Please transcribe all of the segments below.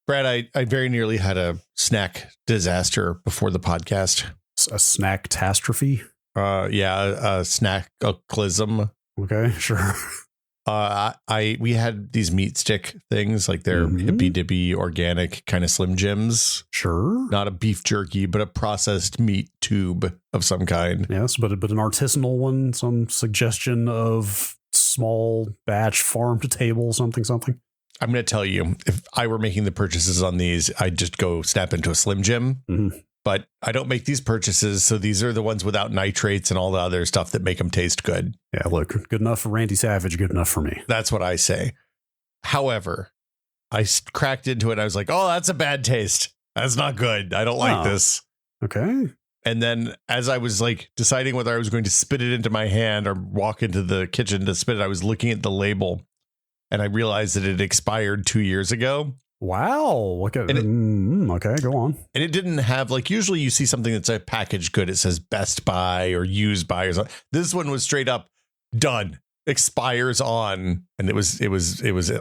Brad, I very nearly had a snack disaster before the podcast. A snack catastrophe? A snackalism. Okay, sure. We had these meat stick things, like they're hippy dippy organic kind of Slim Jims. Sure. Not a beef jerky, but a processed meat tube of some kind. Yes, but an artisanal one, some suggestion of small batch farm to table, something. I'm going to tell you, if I were making the purchases on these, I'd just go snap into a Slim Jim. Mm-hmm. But I don't make these purchases, so these are the ones without nitrates and all the other stuff that make them taste good. Yeah, look, good enough for Randy Savage, good enough for me. That's what I say. However, I cracked into it and I was like, oh, that's a bad taste. That's not good. I don't like this. Okay. And then as I was like deciding whether I was going to spit it into my hand or walk into the kitchen to spit it, I was looking at the label and I realized that it expired 2 years ago. Wow. Okay, go on. And it didn't have, like, usually you see something that's a packaged good. It says Best Buy or Used By or something. This one was straight up done, expires on. And it was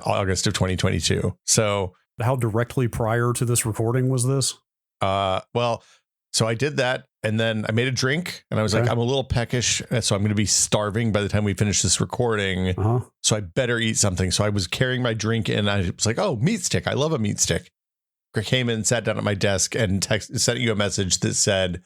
August of 2022. So how directly prior to this recording was this? So I did that, and then I made a drink, and I was like, I'm a little peckish, so I'm going to be starving by the time we finish this recording. So I better eat something. So I was carrying my drink, and I was like, oh, meat stick. I love a meat stick. I came in, sat down at my desk, and sent you a message that said,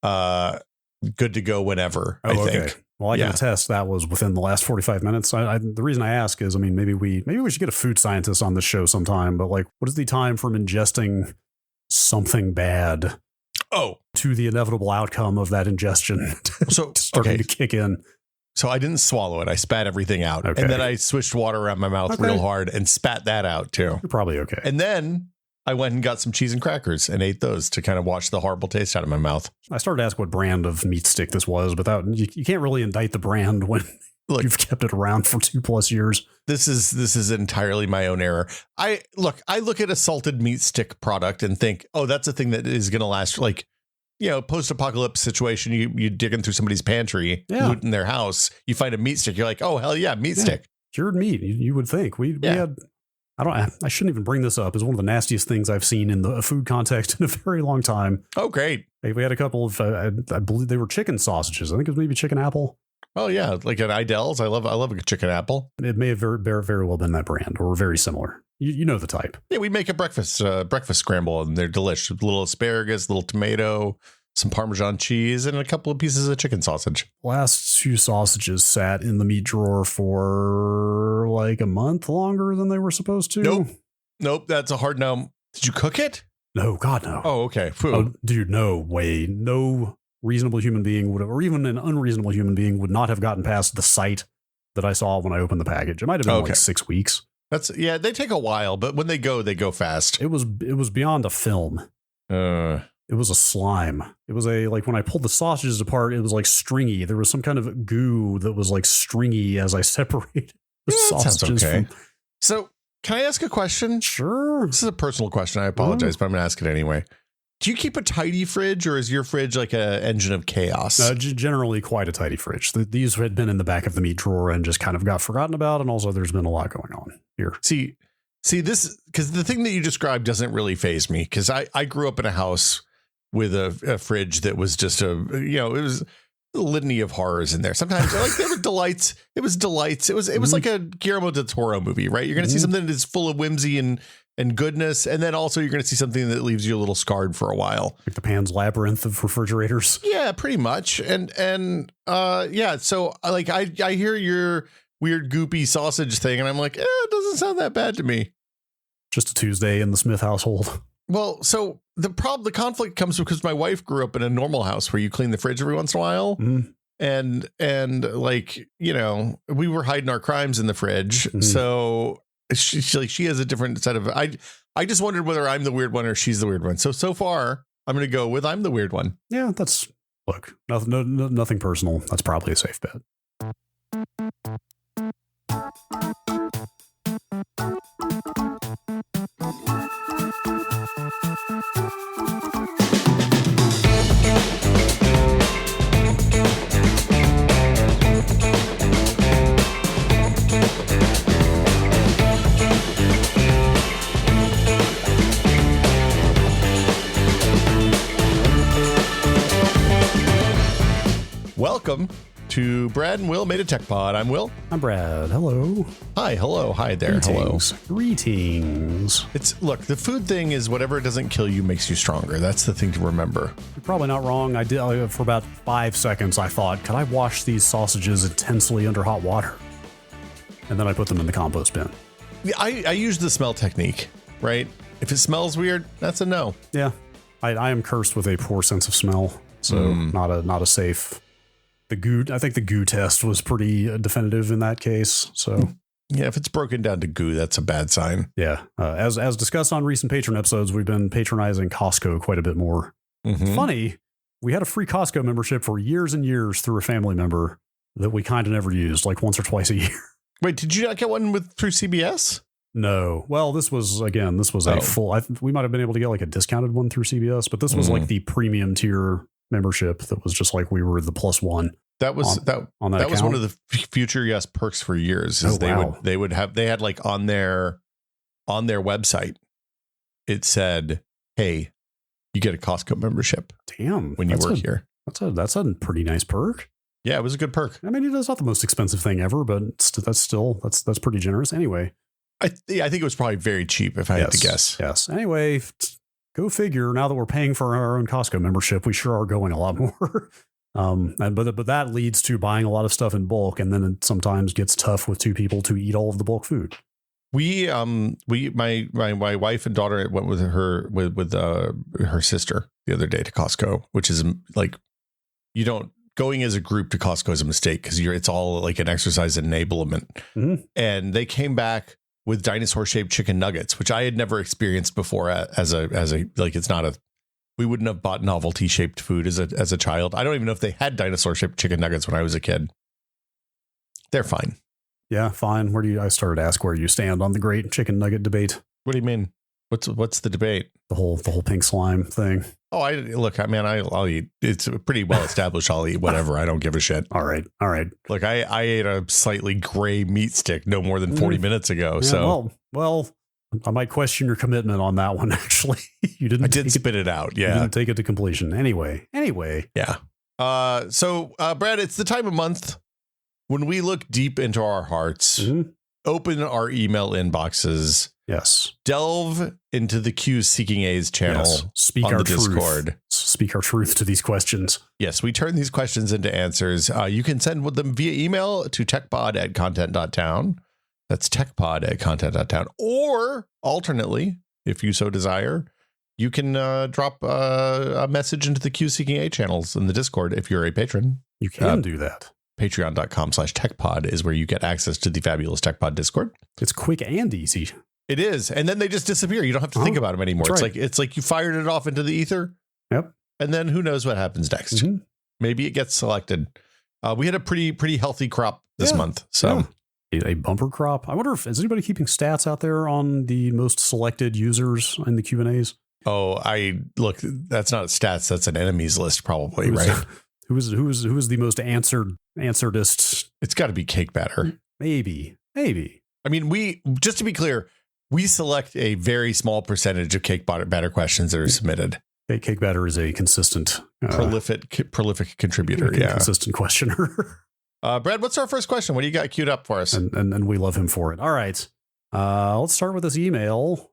good to go whenever, I think. Well, I can attest that was within the last 45 minutes. The reason I ask is, I mean, maybe we should get a food scientist on this show sometime, but like, what is the time from ingesting something bad to the inevitable outcome of that ingestion starting to kick in? So I didn't swallow it. I spat everything out. And then I swished water around my mouth real hard and spat that out too. You're probably okay. And then I went and got some cheese and crackers and ate those to kind of wash the horrible taste out of my mouth. I started to ask what brand of meat stick this was, but you can't really indict the brand when you've kept it around for 2+ years. This is entirely my own error. I look at a salted meat stick product and think, oh, that's a thing that is going to last. Like, post-apocalypse situation, you digging through somebody's pantry, looting their house, you find a meat stick. You're like, oh, hell yeah, meat stick. Cured meat. You would think we had. I shouldn't even bring this up. It's one of the nastiest things I've seen in the food context in a very long time. Oh, great. We had a couple of, I believe they were chicken sausages. I think it was maybe chicken apple. Oh yeah, like at Idell's. I love a chicken apple. It may have very well been that brand or very similar. You know the type. Yeah, we make a breakfast scramble and they're delicious. A little asparagus, a little tomato, some Parmesan cheese, and a couple of pieces of chicken sausage. Last 2 sausages sat in the meat drawer for like a month longer than they were supposed to. Nope. That's a hard no. Did you cook it? No, God, no. Oh, okay. Oh, dude, no way. No reasonable human being would have, or even an unreasonable human being would not have gotten past the sight that I saw when I opened the package. It might have been like 6 weeks. They take a while, but when they go fast. It was beyond a film. It was a slime. It was when I pulled the sausages apart, it was like stringy. There was some kind of goo that was like stringy as I separated the sausages. Okay. So can I ask a question? Sure. This is a personal question. I apologize, but I'm going to ask it anyway. Do you keep a tidy fridge, or is your fridge like an engine of chaos? Generally quite a tidy fridge. These had been in the back of the meat drawer and just kind of got forgotten about. And also there's been a lot going on here. See this, because the thing that you described doesn't really faze me, because I grew up in a house with a fridge that was just it was a litany of horrors in there. Sometimes there were delights. It was delights. It was like a Guillermo del Toro movie, right? You're going to see something that is full of whimsy and goodness, and then also you're going to see something that leaves you a little scarred for a while, like the Pan's Labyrinth of refrigerators. Yeah, pretty much. And so I hear your weird goopy sausage thing, and I'm like, it doesn't sound that bad to me. Just a Tuesday in the Smith household. Well, so the conflict comes because my wife grew up in a normal house where you clean the fridge every once in a while. And we were hiding our crimes in the fridge. So she has a different set of, I just wondered whether I'm the weird one or she's the weird one. So far I'm going to go with I'm the weird one. Yeah, nothing personal. That's probably a safe bet. welcome to Brad and Will Made a Tech Pod. I'm Will. I'm Brad. Hello. Hi, hello. Hi there. Greetings. Hello. Greetings. Look, the food thing is whatever doesn't kill you makes you stronger. That's the thing to remember. You're probably not wrong. I did for about 5 seconds. I thought, could I wash these sausages intensely under hot water? And then I put them in the compost bin. I use the smell technique, right? If it smells weird, that's a no. Yeah. I am cursed with a poor sense of smell. So not a safe. I think the goo test was pretty definitive in that case. So yeah, if it's broken down to goo, that's a bad sign. Yeah. As discussed on recent patron episodes, we've been patronizing Costco quite a bit more. Mm-hmm. Funny, we had a free Costco membership for years and years through a family member that we kind of never used, like once or twice a year. Wait, did you not get one through CBS? No. Well, this was a full, we might have been able to get like a discounted one through CBS, but this was like the premium tier membership that was just like we were the +1. That was that was one of the future yes perks for years. Is they had like on their website, it said, hey, you get a Costco membership. Damn. When you work here. That's a pretty nice perk. Yeah, it was a good perk. I mean, it's not the most expensive thing ever, but that's pretty generous. Anyway, I think it was probably very cheap if I had to guess. Yes. Anyway, go figure. Now that we're paying for our own Costco membership, we sure are going a lot more. But that leads to buying a lot of stuff in bulk, and then it sometimes gets tough with two people to eat all of the bulk food. My wife and daughter went with her sister the other day to Costco, which is like, going as a group to Costco is a mistake because it's all like an exercise enablement. Mm-hmm. And they came back with dinosaur shaped chicken nuggets, which I had never experienced before we wouldn't have bought novelty shaped food as a child. I don't even know if they had dinosaur shaped chicken nuggets when I was a kid. They're fine. Yeah, fine. I started to ask where you stand on the great chicken nugget debate. What do you mean? What's the debate? The whole pink slime thing. Oh, I'll eat. It's pretty well established. I'll eat whatever. I don't give a shit. All right. Look, I ate a slightly gray meat stick no more than 40 minutes ago. Yeah, so well, I might question your commitment on that one. Actually, I did spit it out. Yeah, you didn't take it to completion. Anyway. Yeah. So Brad, it's the time of month when we look deep into our hearts, open our email inboxes. Yes. Delve into the Q's Seeking A's channel. Yes. Speak on our the truth. Discord. Speak our truth to these questions. Yes, we turn these questions into answers. You can send them via email to techpod@content.town. That's techpod@content.town. Or alternately, if you so desire, you can drop a message into the Q's Seeking A channels in the Discord if you're a patron. You can do that. Patreon.com/techpod is where you get access to the fabulous TechPod Discord. It's quick and easy. It is. And then they just disappear. You don't have to think about them anymore. That's It's like you fired it off into the ether. Yep. And then who knows what happens next? Mm-hmm. Maybe it gets selected. We had a pretty healthy crop this month. So a bumper crop. I wonder is anybody keeping stats out there on the most selected users in the Q&As? Oh, that's not stats. That's an enemies list probably, right? Who is the most answeredest? It's got to be Cake Batter. Maybe. I mean, just to be clear, we select a very small percentage of Cake Batter questions that are submitted. Cake Batter is a consistent, prolific contributor. Yeah, consistent questioner. Brad, what's our first question? What do you got queued up for us? And we love him for it. All right, let's start with this email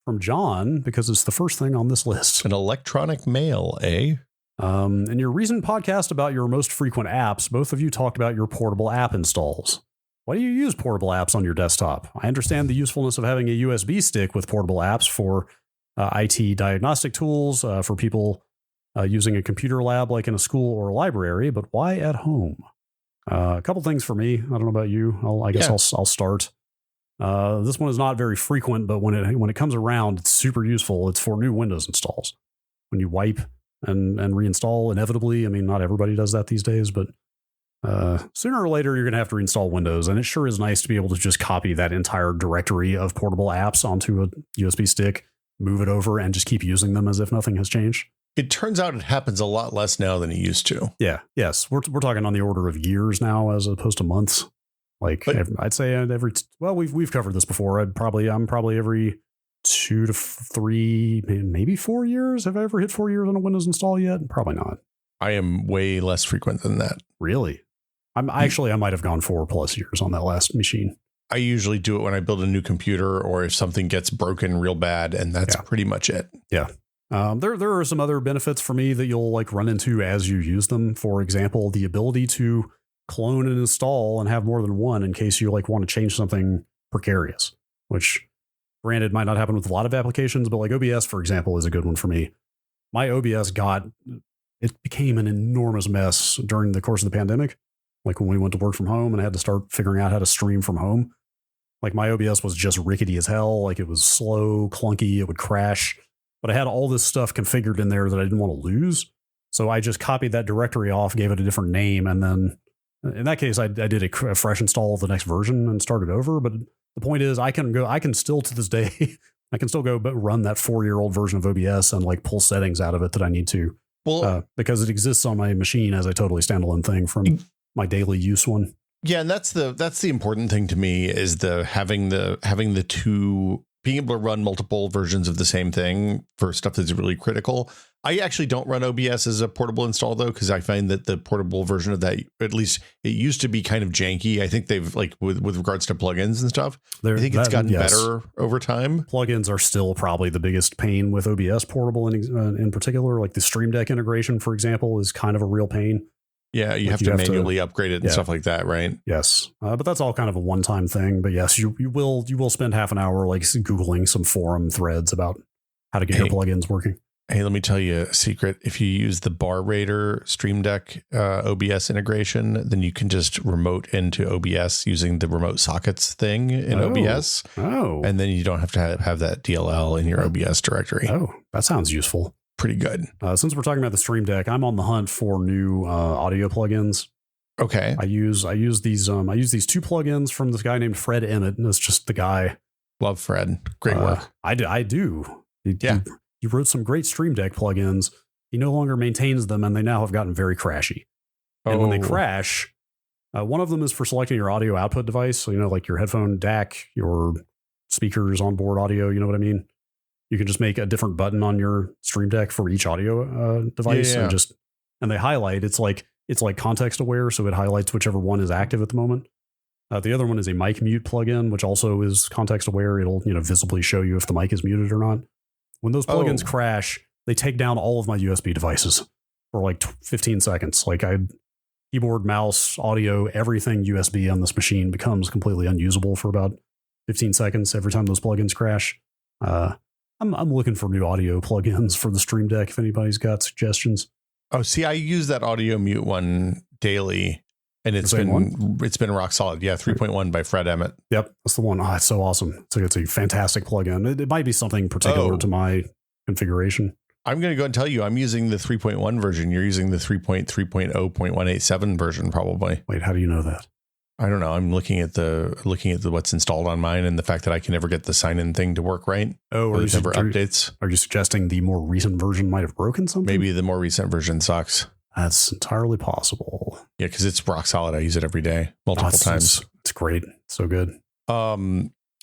from John because it's the first thing on this list. An electronic mail, eh? In your recent podcast about your most frequent apps, both of you talked about your portable app installs. Why do you use portable apps on your desktop? I understand the usefulness of having a USB stick with portable apps for IT diagnostic tools, for people using a computer lab like in a school or a library, but why at home? A couple things for me. I don't know about you. I'll start. This one is not very frequent, but when it comes around, it's super useful. It's for new Windows installs. When you wipe and reinstall inevitably, I mean, not everybody does that these days, but sooner or later you're going to have to reinstall Windows, and it sure is nice to be able to just copy that entire directory of portable apps onto a USB stick, move it over, and just keep using them as if nothing has changed. It turns out it happens a lot less now than it used to. Yeah. Yes. We're talking on the order of years now as opposed to months. I'd say we've covered this before. I'm probably every 2 to 3, maybe 4 years. Have I ever hit 4 years on a Windows install yet? Probably not. I am way less frequent than that. Really? I might have gone 4+ years on that last machine. I usually do it when I build a new computer or if something gets broken real bad, and that's pretty much it. Yeah. There are some other benefits for me that you'll like run into as you use them. For example, the ability to clone and install and have more than one in case you like want to change something precarious, which granted might not happen with a lot of applications, but like OBS, for example, is a good one for me. My OBS it became an enormous mess during the course of the pandemic. Like when we went to work from home and I had to start figuring out how to stream from home. Like my OBS was just rickety as hell. Like it was slow, clunky, it would crash. But I had all this stuff configured in there that I didn't want to lose. So I just copied that directory off, gave it a different name. And then in that case, I did a fresh install of the next version and started over. But the point is I can still to this day, I can still go run that 4-year-old version of OBS and like pull settings out of it that I need to. Well, because it exists on my machine as a totally standalone thing from my daily use one. Yeah, and that's the important thing to me is having the two, being able to run multiple versions of the same thing for stuff that's really critical. I actually don't run OBS as a portable install though, because I find that the portable version of that, at least it used to be kind of janky. I think they've like with regards to plugins and stuff. I think it's gotten better over time. Plugins are still probably the biggest pain with OBS portable in particular. Like the Stream Deck integration, for example, is kind of a real pain. Yeah, you have to manually upgrade it and stuff like that, right? Yes, but that's all kind of a one-time thing. But yes, you will spend half an hour like Googling some forum threads about how to get your plugins working. Hey, let me tell you a secret. If you use the Bar Raider Stream Deck OBS integration, then you can just remote into OBS using the remote sockets thing in OBS. Oh, and then you don't have to have that DLL in your OBS directory. Oh, that sounds useful. Pretty good. Since we're talking about the Stream Deck, I'm on the hunt for new audio plugins. Okay. I use these two plugins from this guy named Fred Emmett, and it's just the guy. Love Fred. Great work. I do. He wrote some great Stream Deck plugins. He no longer maintains them, and they now have gotten very crashy. And when they crash, one of them is for selecting your audio output device. So, like your headphone DAC, your speakers, onboard audio, you know what I mean? You can just make a different button on your Stream Deck for each audio device and they highlight. It's like context aware, so it highlights whichever one is active at the moment. The other one is a mic mute plugin, which also is context aware. It'll visibly show you if the mic is muted or not. When those plugins crash, they take down all of my USB devices for like 15 seconds. Like keyboard, mouse, audio, everything USB on this machine becomes completely unusable for about 15 seconds every time those plugins crash. I'm looking for new audio plugins for the Stream Deck if anybody's got suggestions. Oh, see, I use that audio mute one daily, and it's been rock solid. Yeah, 3.1 by Fred Emmett. Yep, that's the one. Oh, it's so awesome. It's a fantastic plugin. It might be something particular to my configuration. I'm going to go and tell you, I'm using the 3.1 version. You're using the 3.3.0.187 version, probably. Wait, how do you know that? I don't know. I'm looking at the what's installed on mine and the fact that I can never get the sign-in thing to work right. Oh, or never updates. Are you suggesting the more recent version might have broken something? Maybe the more recent version sucks. That's entirely possible. Yeah, because it's rock solid. I use it every day, multiple times. It's great. It's so good.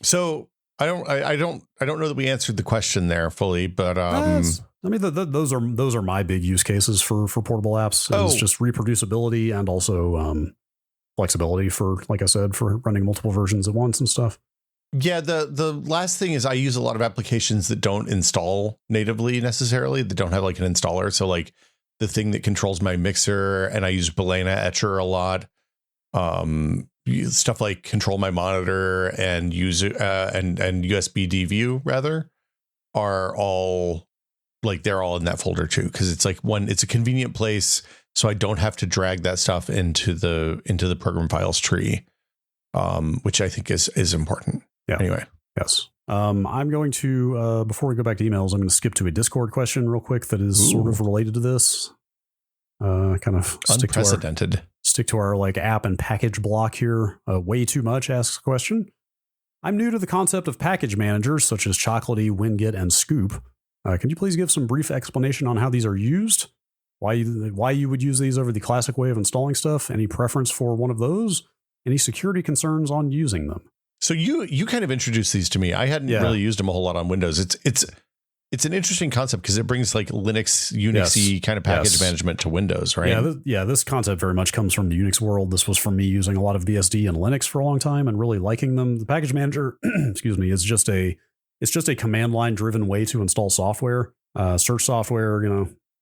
So I don't know that we answered the question there fully, but I mean, those are my big use cases for portable apps. It's just reproducibility and also flexibility for, like I said, for running multiple versions at once and stuff. Yeah, the last thing is I use a lot of applications that don't install natively necessarily. That don't have like an installer. So like the thing that controls my mixer, and I use Balena Etcher a lot. Stuff like control my monitor and use and USB DView rather are all like they're all in that folder too, because it's like it's a convenient place. So I don't have to drag that stuff into the program files tree, which I think is important. Yeah. Anyway. Yes. I'm going to, before we go back to emails, I'm going to skip to a Discord question real quick that is sort of related to this. Kind of unprecedented. Stick to our like app and package block here. Way Too Much asks a question. I'm new to the concept of package managers such as Chocolatey, Winget, and Scoop. Can you please give some brief explanation on how these are used? Why you would use these over the classic way of installing stuff? Any preference for one of those? Any security concerns on using them? So you kind of introduced these to me. I hadn't really used them a whole lot on Windows. it's an interesting concept because it brings like Linux, Unixy kind of package management to Windows, right? Yeah, this concept very much comes from the Unix world. This was from me using a lot of BSD and Linux for a long time and really liking them. The package manager, excuse me, is just a command line driven way to install software, search software,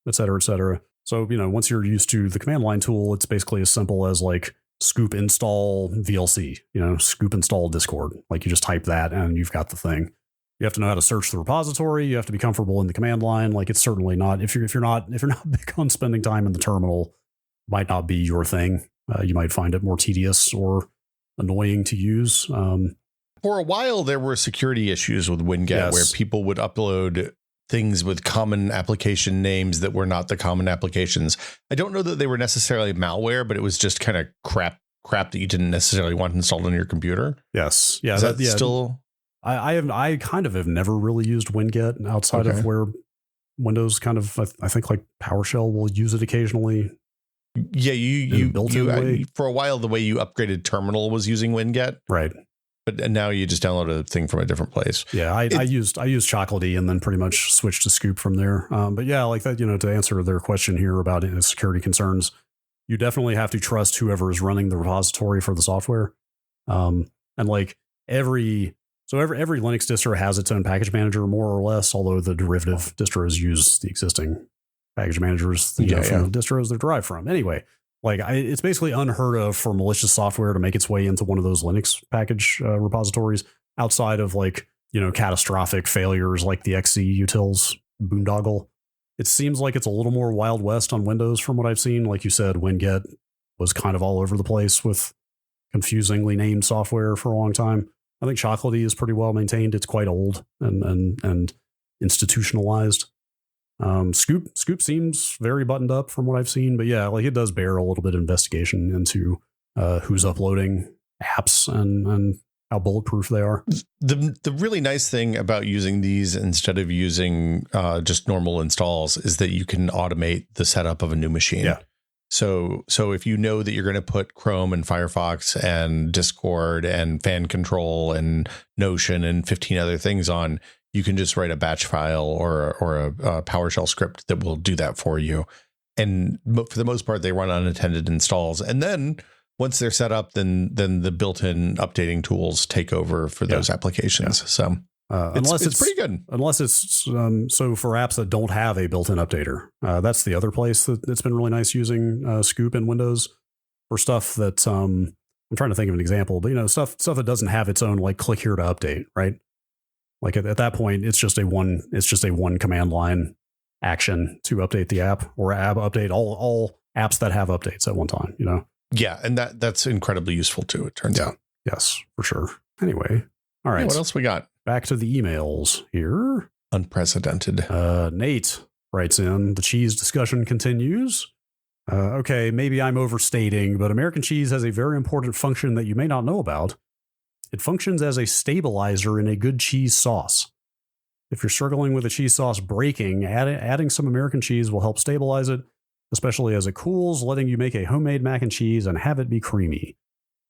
et cetera, et cetera. So, once you're used to the command line tool, it's basically as simple as like scoop install VLC, scoop install Discord. Like you just type that and you've got the thing. You have to know how to search the repository. You have to be comfortable in the command line. Like it's certainly not, if you're not big on spending time in the terminal, might not be your thing. You might find it more tedious or annoying to use. For a while, there were security issues with Winget where people would upload things with common application names that were not the common applications. I don't know that they were necessarily malware, but it was just kind of crap that you didn't necessarily want installed on your computer. Yes. Yeah. Is that still... I kind of have never really used Winget outside of where Windows kind of, I think like PowerShell will use it occasionally. Yeah, you for a while the way you upgraded terminal was using Winget, right? But now you just download a thing from a different place. Yeah, I used Chocolatey and then pretty much switched to Scoop from there. But yeah, like that, to answer their question here about security concerns, you definitely have to trust whoever is running the repository for the software, and like every Linux distro has its own package manager, more or less, although the derivative distros use the existing package managers from the distros they're derived from. Anyway, like it's basically unheard of for malicious software to make its way into one of those Linux package repositories outside of like, catastrophic failures like the XC utils boondoggle. It seems like it's a little more Wild West on Windows from what I've seen. Like you said, Winget was kind of all over the place with confusingly named software for a long time. I think Chocolatey is pretty well maintained. It's quite old and institutionalized. Scoop seems very buttoned up from what I've seen, but yeah, like it does bear a little bit of investigation into who's uploading apps and how bulletproof they are. The really nice thing about using these instead of using just normal installs is that you can automate the setup of a new machine. Yeah. So if you know that you're going to put Chrome and Firefox and Discord and fan control and Notion and 15 other things on, you can just write a batch file or a PowerShell script that will do that for you. And for the most part, they run unattended installs. And then once they're set up, then the built-in updating tools take over for those applications. Yeah. So it's pretty good. Unless it's so for apps that don't have a built-in updater. That's the other place that it's been really nice using Scoop in Windows for stuff that I'm trying to think of an example, but stuff that doesn't have its own like click here to update, right? Like at that point, it's just a one command line action to update the app or update all apps that have updates at one time. Yeah, and that's incredibly useful too. It turns out. Yes, for sure. Anyway, all right. Yeah, what else we got? Back to the emails here. Unprecedented. Nate writes in, the cheese discussion continues. Okay, maybe I'm overstating, but American cheese has a very important function that you may not know about. It functions as a stabilizer in a good cheese sauce. If you're struggling with a cheese sauce breaking, adding some American cheese will help stabilize it, especially as it cools, letting you make a homemade mac and cheese and have it be creamy.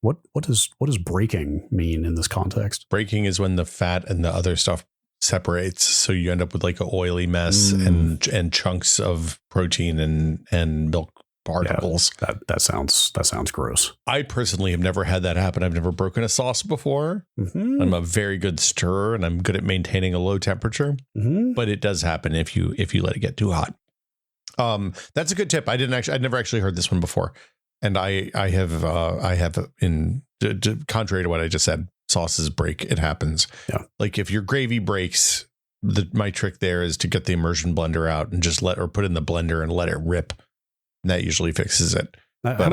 What does breaking mean in this context? Breaking is when the fat and the other stuff separates, so you end up with like an oily mess and chunks of protein and milk particles. Yeah, that sounds gross. I personally have never had that happen. I've never broken a sauce before. Mm-hmm. I'm a very good stirrer and I'm good at maintaining a low temperature. Mm-hmm. But it does happen if you let it get too hot. That's a good tip. I'd never actually heard this one before. And I have in contrary to what I just said, sauces break. It happens. Yeah. Like if your gravy breaks, my trick there is to get the immersion blender out and just put it in the blender and let it rip. And that usually fixes it. How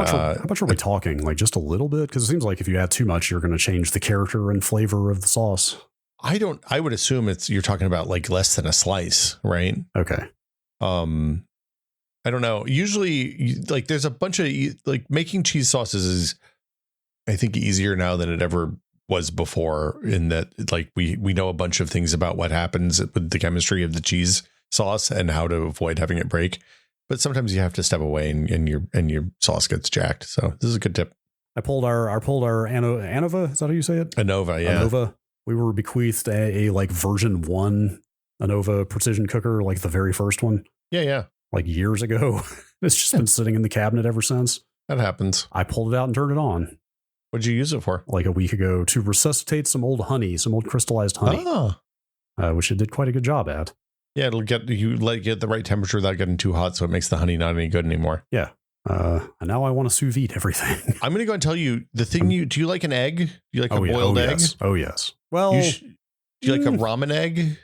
much are we talking? Like just a little bit? Because it seems like if you add too much, you're going to change the character and flavor of the sauce. I would assume you're talking about like less than a slice, right? Okay. I don't know. Usually, like there's a bunch of like making cheese sauces is, I think, easier now than it ever was before. In that, like we know a bunch of things about what happens with the chemistry of the cheese sauce and how to avoid having it break. But sometimes you have to step away and your sauce gets jacked. So this is a good tip. I pulled our Anova. Is that how you say it? Anova, yeah. Anova. We were bequeathed a like version 1 Anova precision cooker, like the very first one. Yeah. Like years ago. It's just been sitting in the cabinet ever since. That happens. I pulled it out and turned it on. What'd you use it for? Like a week ago to resuscitate some old honey, some old crystallized honey, which it did quite a good job at. Yeah, it'll get the right temperature without getting too hot, so it makes the honey not any good anymore. Yeah. And now I want to sous vide everything. I'm going to go and tell you the thing. Do you like an egg? Do you like a boiled egg? Yes. Oh, yes. Well, do you like a ramen egg?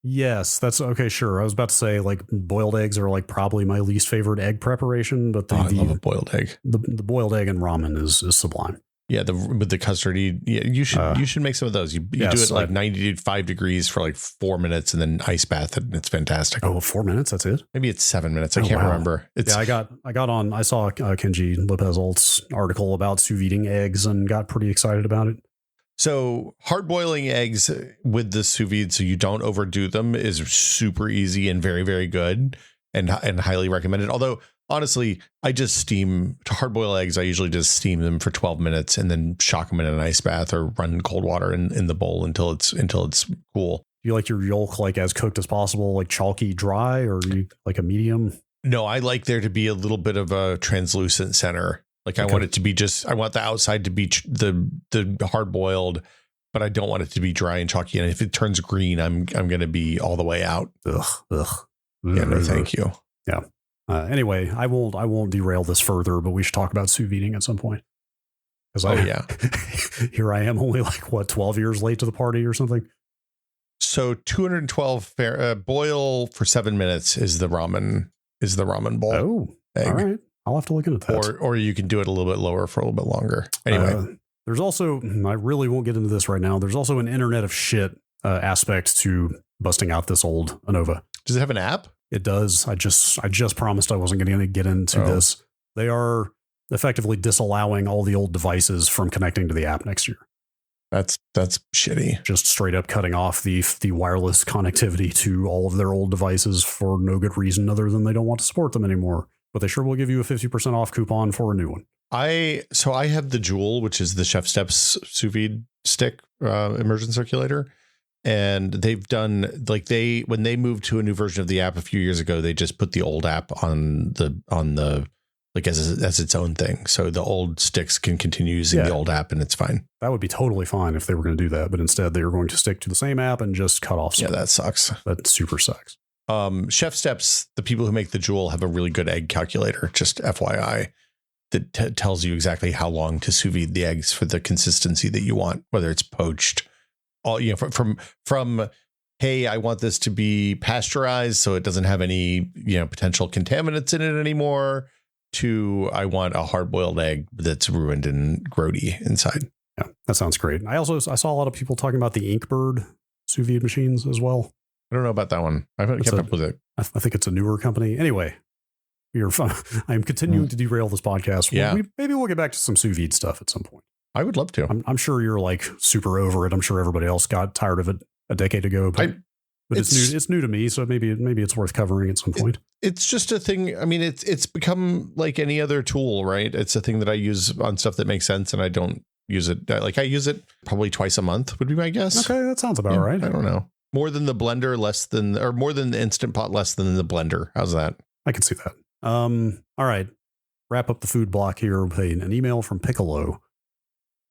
Yes, that's okay. Sure. I was about to say like boiled eggs are like probably my least favorite egg preparation, but I love a boiled egg. The boiled egg and ramen is sublime. Yeah, with the custardy. Yeah, you should make some of those. You do it like 95 degrees for like 4 minutes and then ice bath it, and it's fantastic. Oh, 4 minutes? That's it? Maybe it's 7 minutes. I can't remember. I saw Kenji Lopez-Olt's article about sous videing eggs and got pretty excited about it. So hard boiling eggs with the sous vide, so you don't overdo them, is super easy and very, very good and highly recommended. Although honestly, I just steam hard boiled eggs. I usually just steam them for 12 minutes and then shock them in an ice bath or run cold water in the bowl until it's cool. Do you like your yolk like as cooked as possible, like chalky dry, or you like a medium? No, I like there to be a little bit of a translucent center. Like I want it to be I want the outside to be the hard boiled, but I don't want it to be dry and chalky. And if it turns green, I'm going to be all the way out. Ugh. Yeah, no, thank you. Yeah. Anyway, I won't derail this further, but we should talk about sous videing at some point. Here I am only like 12 years late to the party or something. So 212 boil for 7 minutes is the ramen bowl. Oh, egg. All right. I'll have to look into that. Or you can do it a little bit lower for a little bit longer. Anyway, there's also, I really won't get into this right now. There's also an internet of shit aspect to busting out this old Anova. Does it have an app? It does. I just promised I wasn't going to get into this. They are effectively disallowing all the old devices from connecting to the app next year. That's shitty. Just straight up cutting off the wireless connectivity to all of their old devices for no good reason other than they don't want to support them anymore. But they sure will give you a 50% off coupon for a new one. I have the Joule, which is the Chef Steps sous vide stick immersion circulator. And they've done when they moved to a new version of the app a few years ago, they just put the old app on the like as its own thing. So the old sticks can continue using the old app and it's fine. That would be totally fine if they were going to do that. But instead they were going to stick to the same app and just cut off. Yeah, that sucks. That super sucks. Chef Steps, the people who make the Joule have a really good egg calculator, just FYI, that tells you exactly how long to sous vide the eggs for the consistency that you want, whether it's poached, all, you know, from, hey, I want this to be pasteurized so it doesn't have any, potential contaminants in it anymore, to I want a hard boiled egg that's ruined and grody inside. Yeah, that sounds great. I saw a lot of people talking about the Inkbird sous vide machines as well. I don't know about that one. I haven't kept up with it. I think it's a newer company. Anyway, I'm continuing to derail this podcast. Yeah. Maybe we'll get back to some sous vide stuff at some point. I would love to. I'm sure you're like super over it. I'm sure everybody else got tired of it a decade ago, but it's new to me. So maybe it's worth covering at some point. It's just a thing. I mean, it's become like any other tool, right? It's a thing that I use on stuff that makes sense, and I don't use it. Like I use it probably twice a month would be my guess. Okay. That sounds about right. I don't know. More than the blender, more than the Instant Pot, less than the blender. How's that? I can see that. All right. Wrap up the food block here with an email from Piccolo.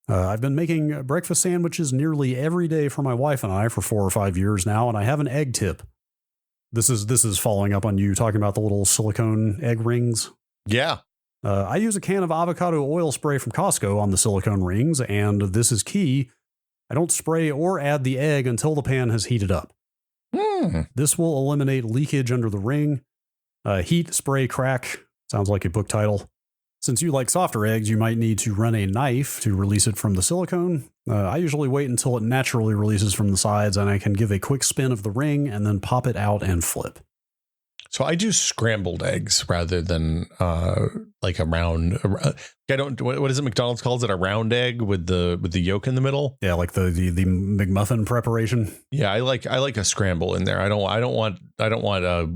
I've been making breakfast sandwiches nearly every day for my wife and I for 4 or 5 years now, and I have an egg tip. This is following up on you talking about the little silicone egg rings. Yeah. I use a can of avocado oil spray from Costco on the silicone rings, and this is key. I don't spray or add the egg until the pan has heated up. This will eliminate leakage under the ring. Heat, spray, crack. Sounds like a book title. Since you like softer eggs, you might need to run a knife to release it from the silicone. I usually wait until it naturally releases from the sides, and I can give a quick spin of the ring and then pop it out and flip. So I do scrambled eggs rather than like a round. I don't. What is it? McDonald's calls it a round egg with the yolk in the middle. Yeah, like the McMuffin preparation. Yeah, I like a scramble in there. I don't want a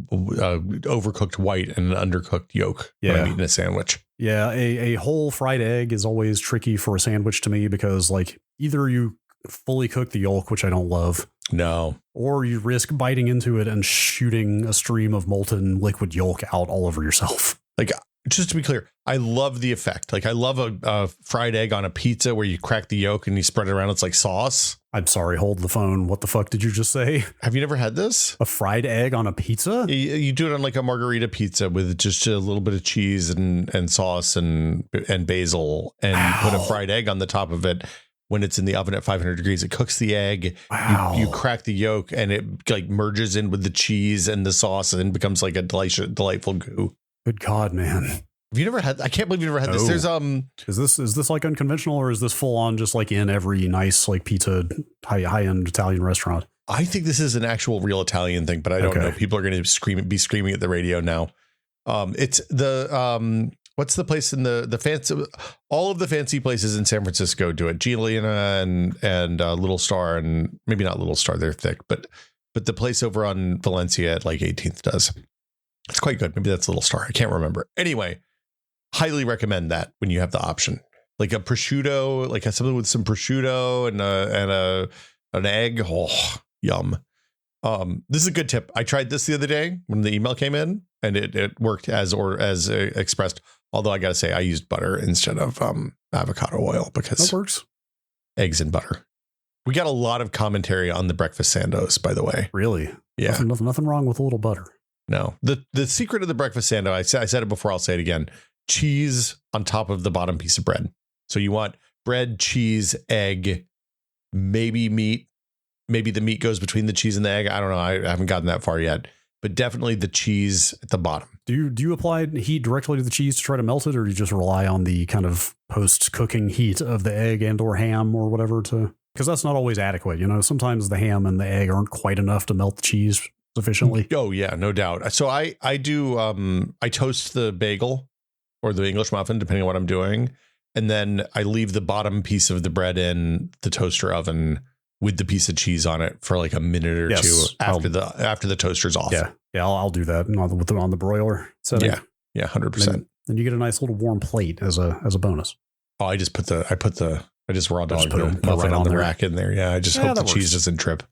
overcooked white and an undercooked yolk when I'm eating a sandwich. Yeah, a whole fried egg is always tricky for a sandwich to me because like either you fully cook the yolk, which I don't love. No. Or you risk biting into it and shooting a stream of molten liquid yolk out all over yourself. Like, just to be clear, I love the effect. Like, I love a fried egg on a pizza where you crack the yolk and you spread it around. It's like sauce. I'm sorry, hold the phone. What the fuck did you just say? Have you never had this? A fried egg on a pizza? You do it on like a margarita pizza with just a little bit of cheese and sauce and basil and put a fried egg on the top of it. When it's in the oven at 500 degrees, it cooks the egg. Wow. You crack the yolk and it like merges in with the cheese and the sauce and becomes like a delightful goo. Good God, man. Have you never had? I can't believe you've never had this. There's Is this like unconventional, or is this full on just like in every nice like pizza high end Italian restaurant? I think this is an actual real Italian thing, but I don't know. People are going to be screaming at the radio now. It's the what's the place in the fancy? All of the fancy places in San Francisco do it. Giuliana and Little Star, and maybe not Little Star. They're thick, but the place over on Valencia at like 18th does. It's quite good. Maybe that's Little Star. I can't remember. Anyway, highly recommend that when you have the option, like a prosciutto, like something with some prosciutto and an egg. Oh, yum. This is a good tip. I tried this the other day when the email came in, and it worked as expressed. Although I got to say, I used butter instead of avocado oil because that works. Eggs and butter. We got a lot of commentary on the breakfast sandos, by the way. Really? Yeah. Nothing wrong with a little butter. No. The secret of the breakfast sando, I said it before, I'll say it again. Cheese on top of the bottom piece of bread. So you want bread, cheese, egg, maybe meat. Maybe the meat goes between the cheese and the egg. I don't know. I haven't gotten that far yet. But definitely the cheese at the bottom. Do you apply heat directly to the cheese to try to melt it, or do you just rely on the kind of post-cooking heat of the egg and or ham or whatever to? Because that's not always adequate. You know, sometimes the ham and the egg aren't quite enough to melt the cheese sufficiently. Oh yeah, no doubt. So I do I toast the bagel or the English muffin, depending on what I'm doing, and then I leave the bottom piece of the bread in the toaster oven with the piece of cheese on it for like a minute or two after the toaster's off. Yeah, I'll do that on the broiler setting. Yeah, 100%. Then you get a nice little warm plate as a bonus. Oh, I just raw dog the muffin right on the rack in there. Yeah, I just hope the cheese doesn't drip.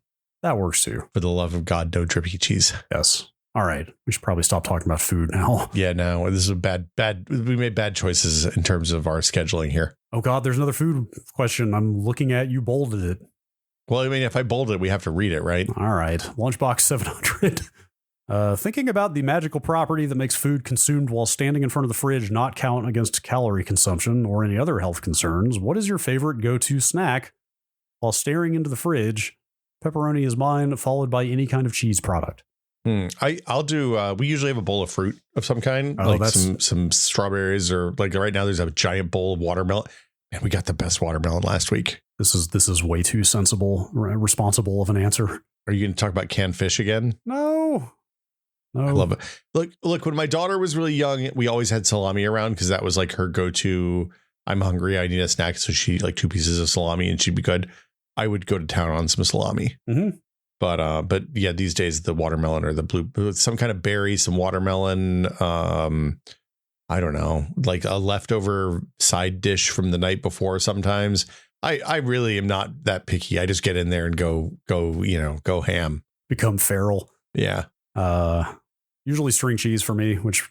That works too. For the love of God, no drippy cheese. Yes. All right. We should probably stop talking about food now. Yeah, no, this is a bad. We made bad choices in terms of our scheduling here. Oh God, there's another food question. I'm looking at, you bolded it. Well, I mean, if I bold it, we have to read it, right? All right. Lunchbox 700. Thinking about the magical property that makes food consumed while standing in front of the fridge not count against calorie consumption or any other health concerns, what is your favorite go-to snack while staring into the fridge? Pepperoni is mine, followed by any kind of cheese product. I'll do. We usually have a bowl of fruit of some kind, like some strawberries, or like right now there's a giant bowl of watermelon. And we got the best watermelon last week. This is way too responsible of an answer. Are you going to talk about canned fish again? No. I love it. Look, when my daughter was really young, we always had salami around because that was like her go-to. I'm hungry, I need a snack. So she like 2 pieces of salami and she'd be good. I would go to town on some salami. Mm-hmm. But yeah, these days the watermelon or the blue, some kind of berry, some watermelon. I don't know, like a leftover side dish from the night before. Sometimes I really am not that picky. I just get in there and go ham. Become feral. Yeah. Usually string cheese for me, which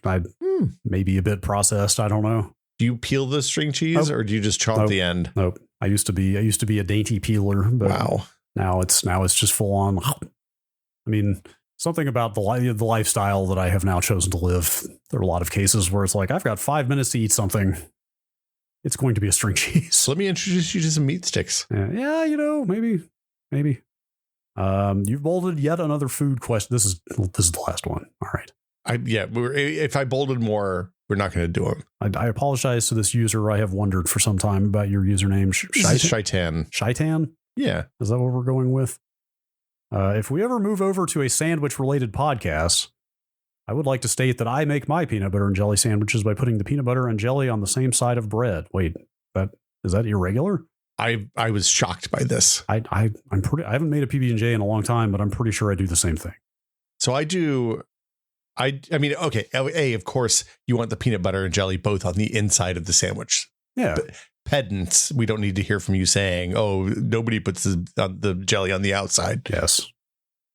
may be a bit processed. I don't know. Do you peel the string cheese or do you just chomp the end? Nope. I used to be a dainty peeler, but now it's just full on. I mean, something about the lifestyle that I have now chosen to live. There are a lot of cases where it's like, I've got 5 minutes to eat something. It's going to be a string cheese. So let me introduce you to some meat sticks. Yeah, maybe. You've bolded yet another food question. This is the last one. All right. If I bolded more, we're not going to do them. I apologize to this user. I have wondered for some time about your username. Shaitan. Shaitan? Yeah. Is that what we're going with? If we ever move over to a sandwich-related podcast, I would like to state that I make my peanut butter and jelly sandwiches by putting the peanut butter and jelly on the same side of bread. Wait, is that irregular? I was shocked by this. I haven't made a PB&J in a long time, but I'm pretty sure I do the same thing. So I do. I mean, okay. Of course, you want the peanut butter and jelly both on the inside of the sandwich. Yeah. pedants, we don't need to hear from you saying, oh, nobody puts the jelly on the outside. Yes.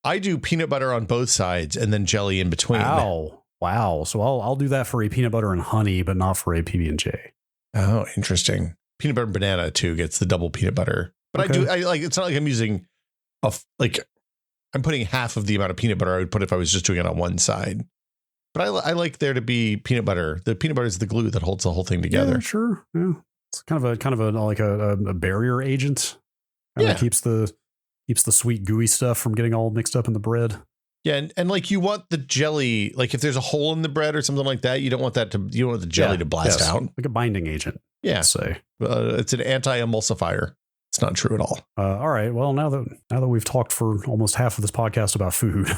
I do peanut butter on both sides and then jelly in between. Wow. So I'll do that for a peanut butter and honey, but not for a PB&J. Oh, interesting. Peanut butter and banana too gets the double peanut butter. But Okay. I like, it's not like I'm using I'm putting half of the amount of peanut butter I would put if I was just doing it on one side. But I like there to be peanut butter. The peanut butter is the glue that holds the whole thing together. Yeah, sure. Yeah. It's kind of a like a barrier agent. Yeah. Keeps the sweet gooey stuff from getting all mixed up in the bread. Yeah, and like you want the jelly, like if there's a hole in the bread or something like that, you don't want the jelly to blast out. Like a binding agent. Yeah. Let's say. It's an anti-emulsifier. It's not true at all. All right. Well, now that we've talked for almost half of this podcast about food.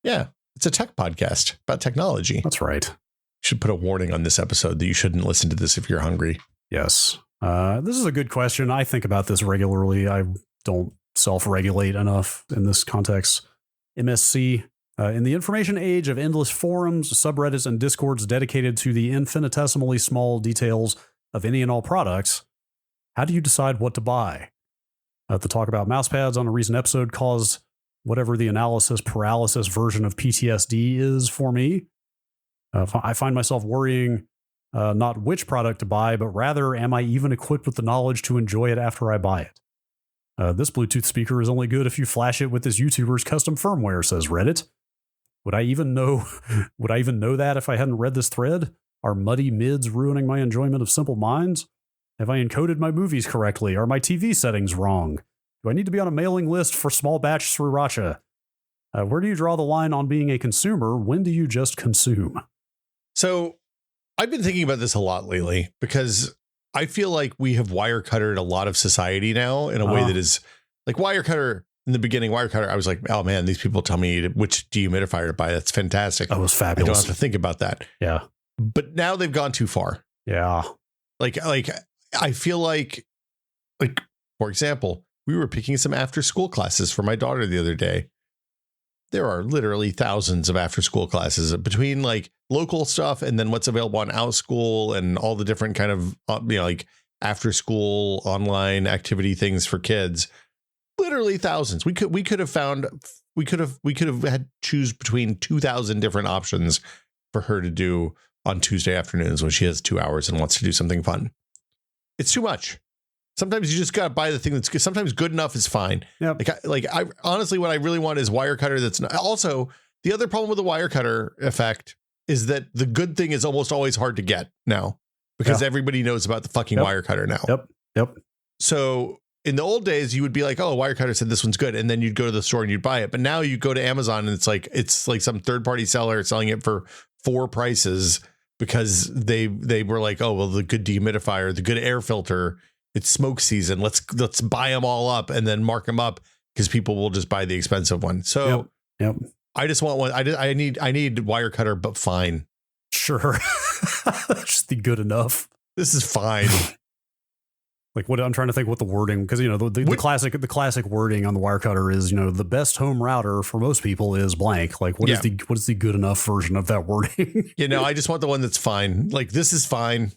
Yeah. It's a tech podcast about technology. That's right. You should put a warning on this episode that you shouldn't listen to this if you're hungry. Yes. This is a good question. I think about this regularly. I don't self-regulate enough in this context. MSC. In the information age of endless forums, subreddits, and discords dedicated to the infinitesimally small details of any and all products, how do you decide what to buy? The talk about mouse pads on a recent episode caused whatever the analysis paralysis version of PTSD is for me. I find myself worrying not which product to buy, but rather, am I even equipped with the knowledge to enjoy it after I buy it? This Bluetooth speaker is only good if you flash it with this YouTuber's custom firmware, says Reddit. Would I even know that if I hadn't read this thread? Are muddy mids ruining my enjoyment of Simple Minds? Have I encoded my movies correctly? Are my TV settings wrong? Do I need to be on a mailing list for small batch sriracha? Where do you draw the line on being a consumer? When do you just consume? So I've been thinking about this a lot lately because I feel like we have wire cuttered a lot of society now in a way that is like wire cutter. In the beginning, wire cutter, I was like, oh man, these people tell me which dehumidifier to buy. That's fantastic. That was fabulous. I don't have to think about that. Yeah. But now they've gone too far. Yeah. Like I feel like, for example, we were picking some after school classes for my daughter the other day. There are literally thousands of after school classes between like local stuff and then what's available on OutSchool and all the different kind of, like after school online activity things for kids. Literally thousands. We could have had choose between 2,000 different options for her to do on Tuesday afternoons when she has 2 hours and wants to do something fun. It's too much. Sometimes you just got to buy the thing that's good. Sometimes good enough is fine. Yep. I honestly, what I really want is wire cutter. That's not, also the other problem with the wire cutter effect is that the good thing is almost always hard to get now because everybody knows about the fucking wire cutter now. Yep. So in the old days, you would be like, oh, Wirecutter said this one's good. And then you'd go to the store and you'd buy it. But now you go to Amazon and it's like some third party seller selling it for 4 prices because they were like, oh, well, the good dehumidifier, the good air filter, it's smoke season. Let's buy them all up and then mark them up because people will just buy the expensive one. So yep. I just want one. I need Wirecutter, but fine. Sure. Just be good enough. This is fine. Like what I'm trying to think what the wording, because the classic wording on the Wirecutter is, the best home router for most people is blank. Like what is the good enough version of that wording? I just want the one that's fine. Like this is fine.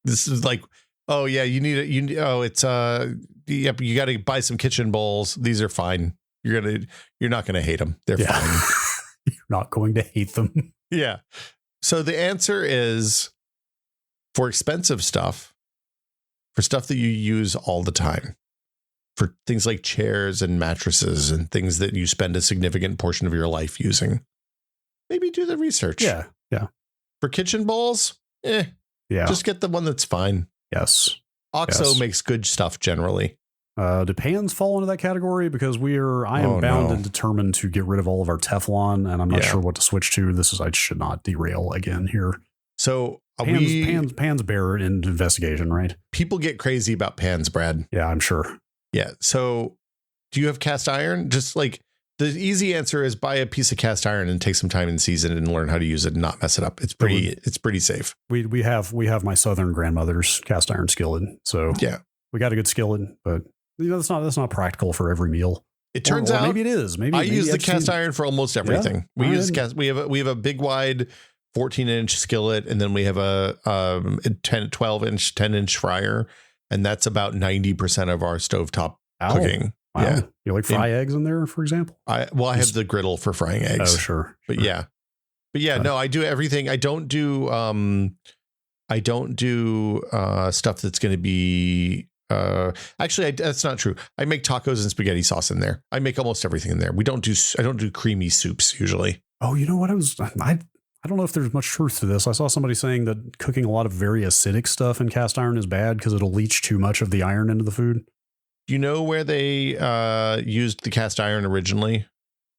This is like, oh yeah, you need it. It's yep, you got to buy some kitchen bowls. These are fine. You're not gonna hate them. They're fine. You're not going to hate them. Yeah. So the answer is for expensive stuff. For stuff that you use all the time, for things like chairs and mattresses and things that you spend a significant portion of your life using, maybe do the research. Yeah. For kitchen bowls, just get the one that's fine. Yes. OXO makes good stuff generally. Do pans fall into that category? Because I am bound and determined to get rid of all of our Teflon, and I'm not sure what to switch to. I should not derail again here. So pans bear an investigation, right? People get crazy about pans, Brad. Yeah, I'm sure. Yeah. So do you have cast iron? Just like the easy answer is buy a piece of cast iron and take some time in season and learn how to use it and not mess it up. It's pretty safe. We have my Southern grandmother's cast iron skillet. So yeah, we got a good skillet, but that's not practical for every meal. It turns out maybe it is. Maybe I use the cast iron for almost everything. Yeah? We have a big wide 14-inch skillet, and then we have a 12-inch, 10-inch fryer. and that's about 90% of our stovetop cooking. Wow. Yeah. You like fry eggs in there, for example? I have the griddle for frying eggs. Oh, sure. But yeah. No, I do everything. I don't do stuff that's going to be actually that's not true. I make tacos and spaghetti sauce in there. I make almost everything in there. I don't do creamy soups usually. Oh, you know what? I don't know if there's much truth to this. I saw somebody saying that cooking a lot of very acidic stuff in cast iron is bad because it'll leach too much of the iron into the food. Do you know where they used the cast iron originally?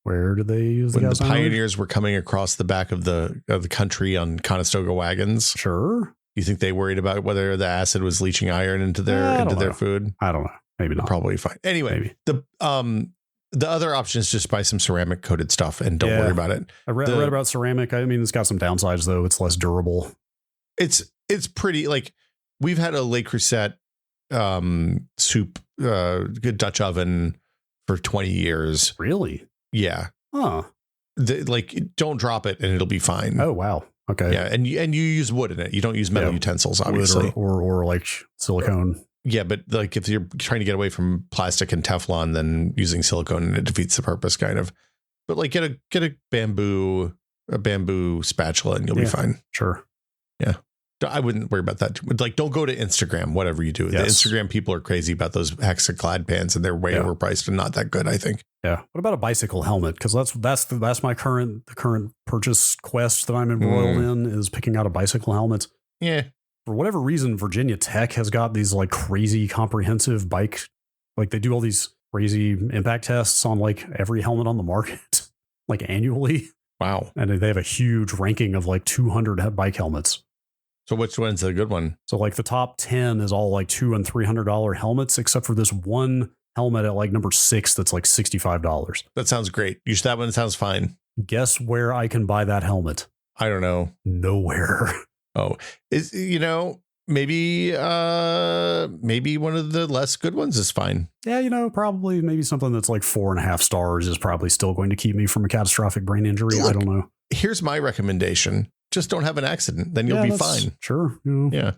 Where did they use when the pioneers were coming across the back of the country on Conestoga wagons? Sure. You think they worried about whether the acid was leaching iron into their food? I don't know. Maybe not. Probably fine. Anyway, maybe. The other option is just buy some ceramic coated stuff and don't worry about it. I read about ceramic. I mean, it's got some downsides though. It's less durable. It's pretty, like, we've had a Le Creuset soup good Dutch oven for 20 years. Really? Yeah. Huh. Don't drop it and it'll be fine. Oh, wow. Okay. Yeah, and you use wood in it. You don't use metal utensils, obviously, or like silicone. Yeah, but like if you're trying to get away from plastic and Teflon, then using silicone, it defeats the purpose, kind of. But like get a bamboo spatula and you'll be fine. Sure. Yeah. I wouldn't worry about that. Like, don't go to Instagram, whatever you do. Yes. The Instagram people are crazy about those Hexaclad pans, and they're way overpriced and not that good, I think. Yeah. What about a bicycle helmet? Because that's my current purchase quest that I'm embroiled in, is picking out a bicycle helmet. Yeah. For whatever reason, Virginia Tech has got these like crazy comprehensive bike, like they do all these crazy impact tests on like every helmet on the market, like annually. Wow. And they have a huge ranking of like 200 bike helmets. So which one's a good one? So like the top 10 is all like $200 and $300 helmets, except for this one helmet at like number 6 that's like $65. That sounds great. That one sounds fine. Guess where I can buy that helmet? I don't know. Nowhere. Oh, maybe one of the less good ones is fine. Yeah, probably maybe something that's like 4.5 stars is probably still going to keep me from a catastrophic brain injury. Look, I don't know. Here's my recommendation. Just don't have an accident. Then you'll be fine. Sure. Yeah.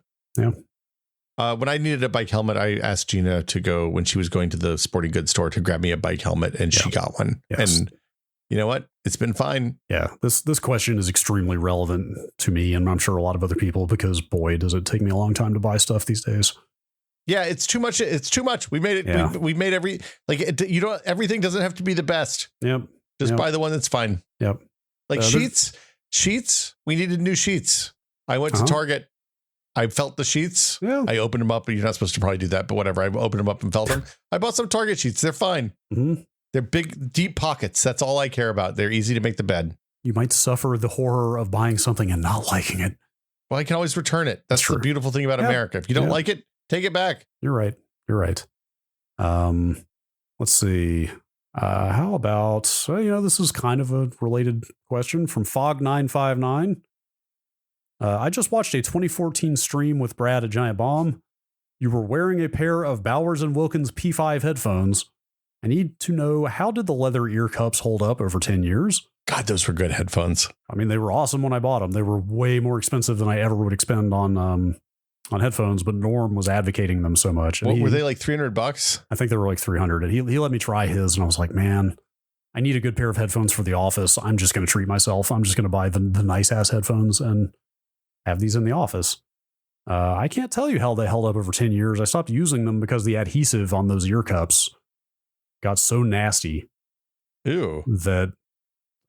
When I needed a bike helmet, I asked Gina to go, when she was going to the sporting goods store, to grab me a bike helmet, and she got one. Yes. And you know what? It's been fine. Yeah. This question is extremely relevant to me, and I'm sure a lot of other people, because boy, does it take me a long time to buy stuff these days. Yeah, it's too much. It's too much. We made it. Yeah. We made everything doesn't have to be the best. Yep. Just buy the one that's fine. Yep. Like sheets. We needed new sheets. I went to Target. I felt the sheets. Yeah. I opened them up. You're not supposed to probably do that, but whatever. I opened them up and felt them. I bought some Target sheets. They're fine. Mm-hmm. They're big, deep pockets. That's all I care about. They're easy to make the bed. You might suffer the horror of buying something and not liking it. Well, I can always return it. That's the beautiful thing about America. If you don't like it, take it back. You're right. Let's see. How about, this is kind of a related question from Fog959. I just watched a 2014 stream with Brad at Giant Bomb. You were wearing a pair of Bowers & Wilkins P5 headphones. I need to know, how did the leather ear cups hold up over 10 years? God, those were good headphones. I mean, they were awesome when I bought them. They were way more expensive than I ever would expend on headphones, but Norm was advocating them so much. Were they like $300? I think they were like $300. And he let me try his, and I was like, man, I need a good pair of headphones for the office. I'm just going to treat myself. I'm just going to buy the nice ass headphones and have these in the office. I can't tell you how they held up over 10 years. I stopped using them because the adhesive on those ear cups got so nasty. Ew. That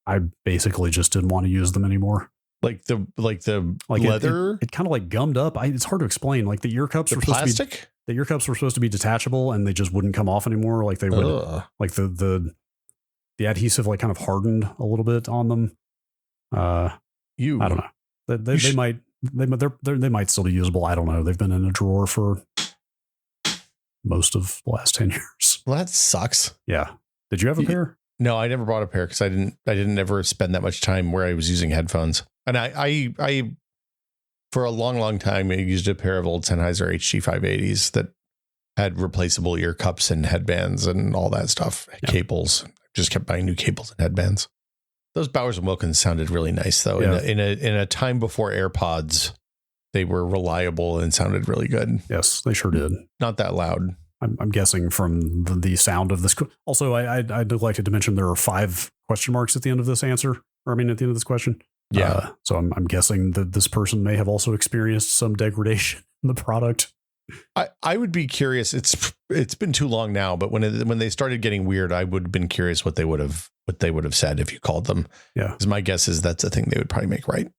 I basically just didn't want to use them anymore. Like the leather? It kind of like gummed up. It's hard to explain. Like the ear cups were supposed to be, the ear cups were supposed to be detachable, and they just wouldn't come off anymore. Like they would, like the adhesive like kind of hardened a little bit on them. I don't know. They might still be usable. I don't know. They've been in a drawer for most of the last 10 years. Well, that sucks. Yeah. Did you have a pair? No, I never bought a pair because I didn't ever spend that much time where I was using headphones. And I for a long time, I used a pair of old Sennheiser HG580s that had replaceable ear cups and headbands and all that stuff. Yeah. Cables. Just kept buying new cables and headbands. Those Bowers & Wilkins sounded really nice though. Yeah. In a time before AirPods, they were reliable and sounded really good. Yes, they sure did. Not that loud. I'm guessing from the sound of this. Also, I neglected to mention there are 5 question marks at the end of this answer. Or I mean, at the end of this question. Yeah. So I'm guessing that this person may have also experienced some degradation in the product. I would be curious. It's been too long now, but when they started getting weird, I would have been curious what they would have said if you called them. Yeah. Because my guess is that's a thing they would probably make right.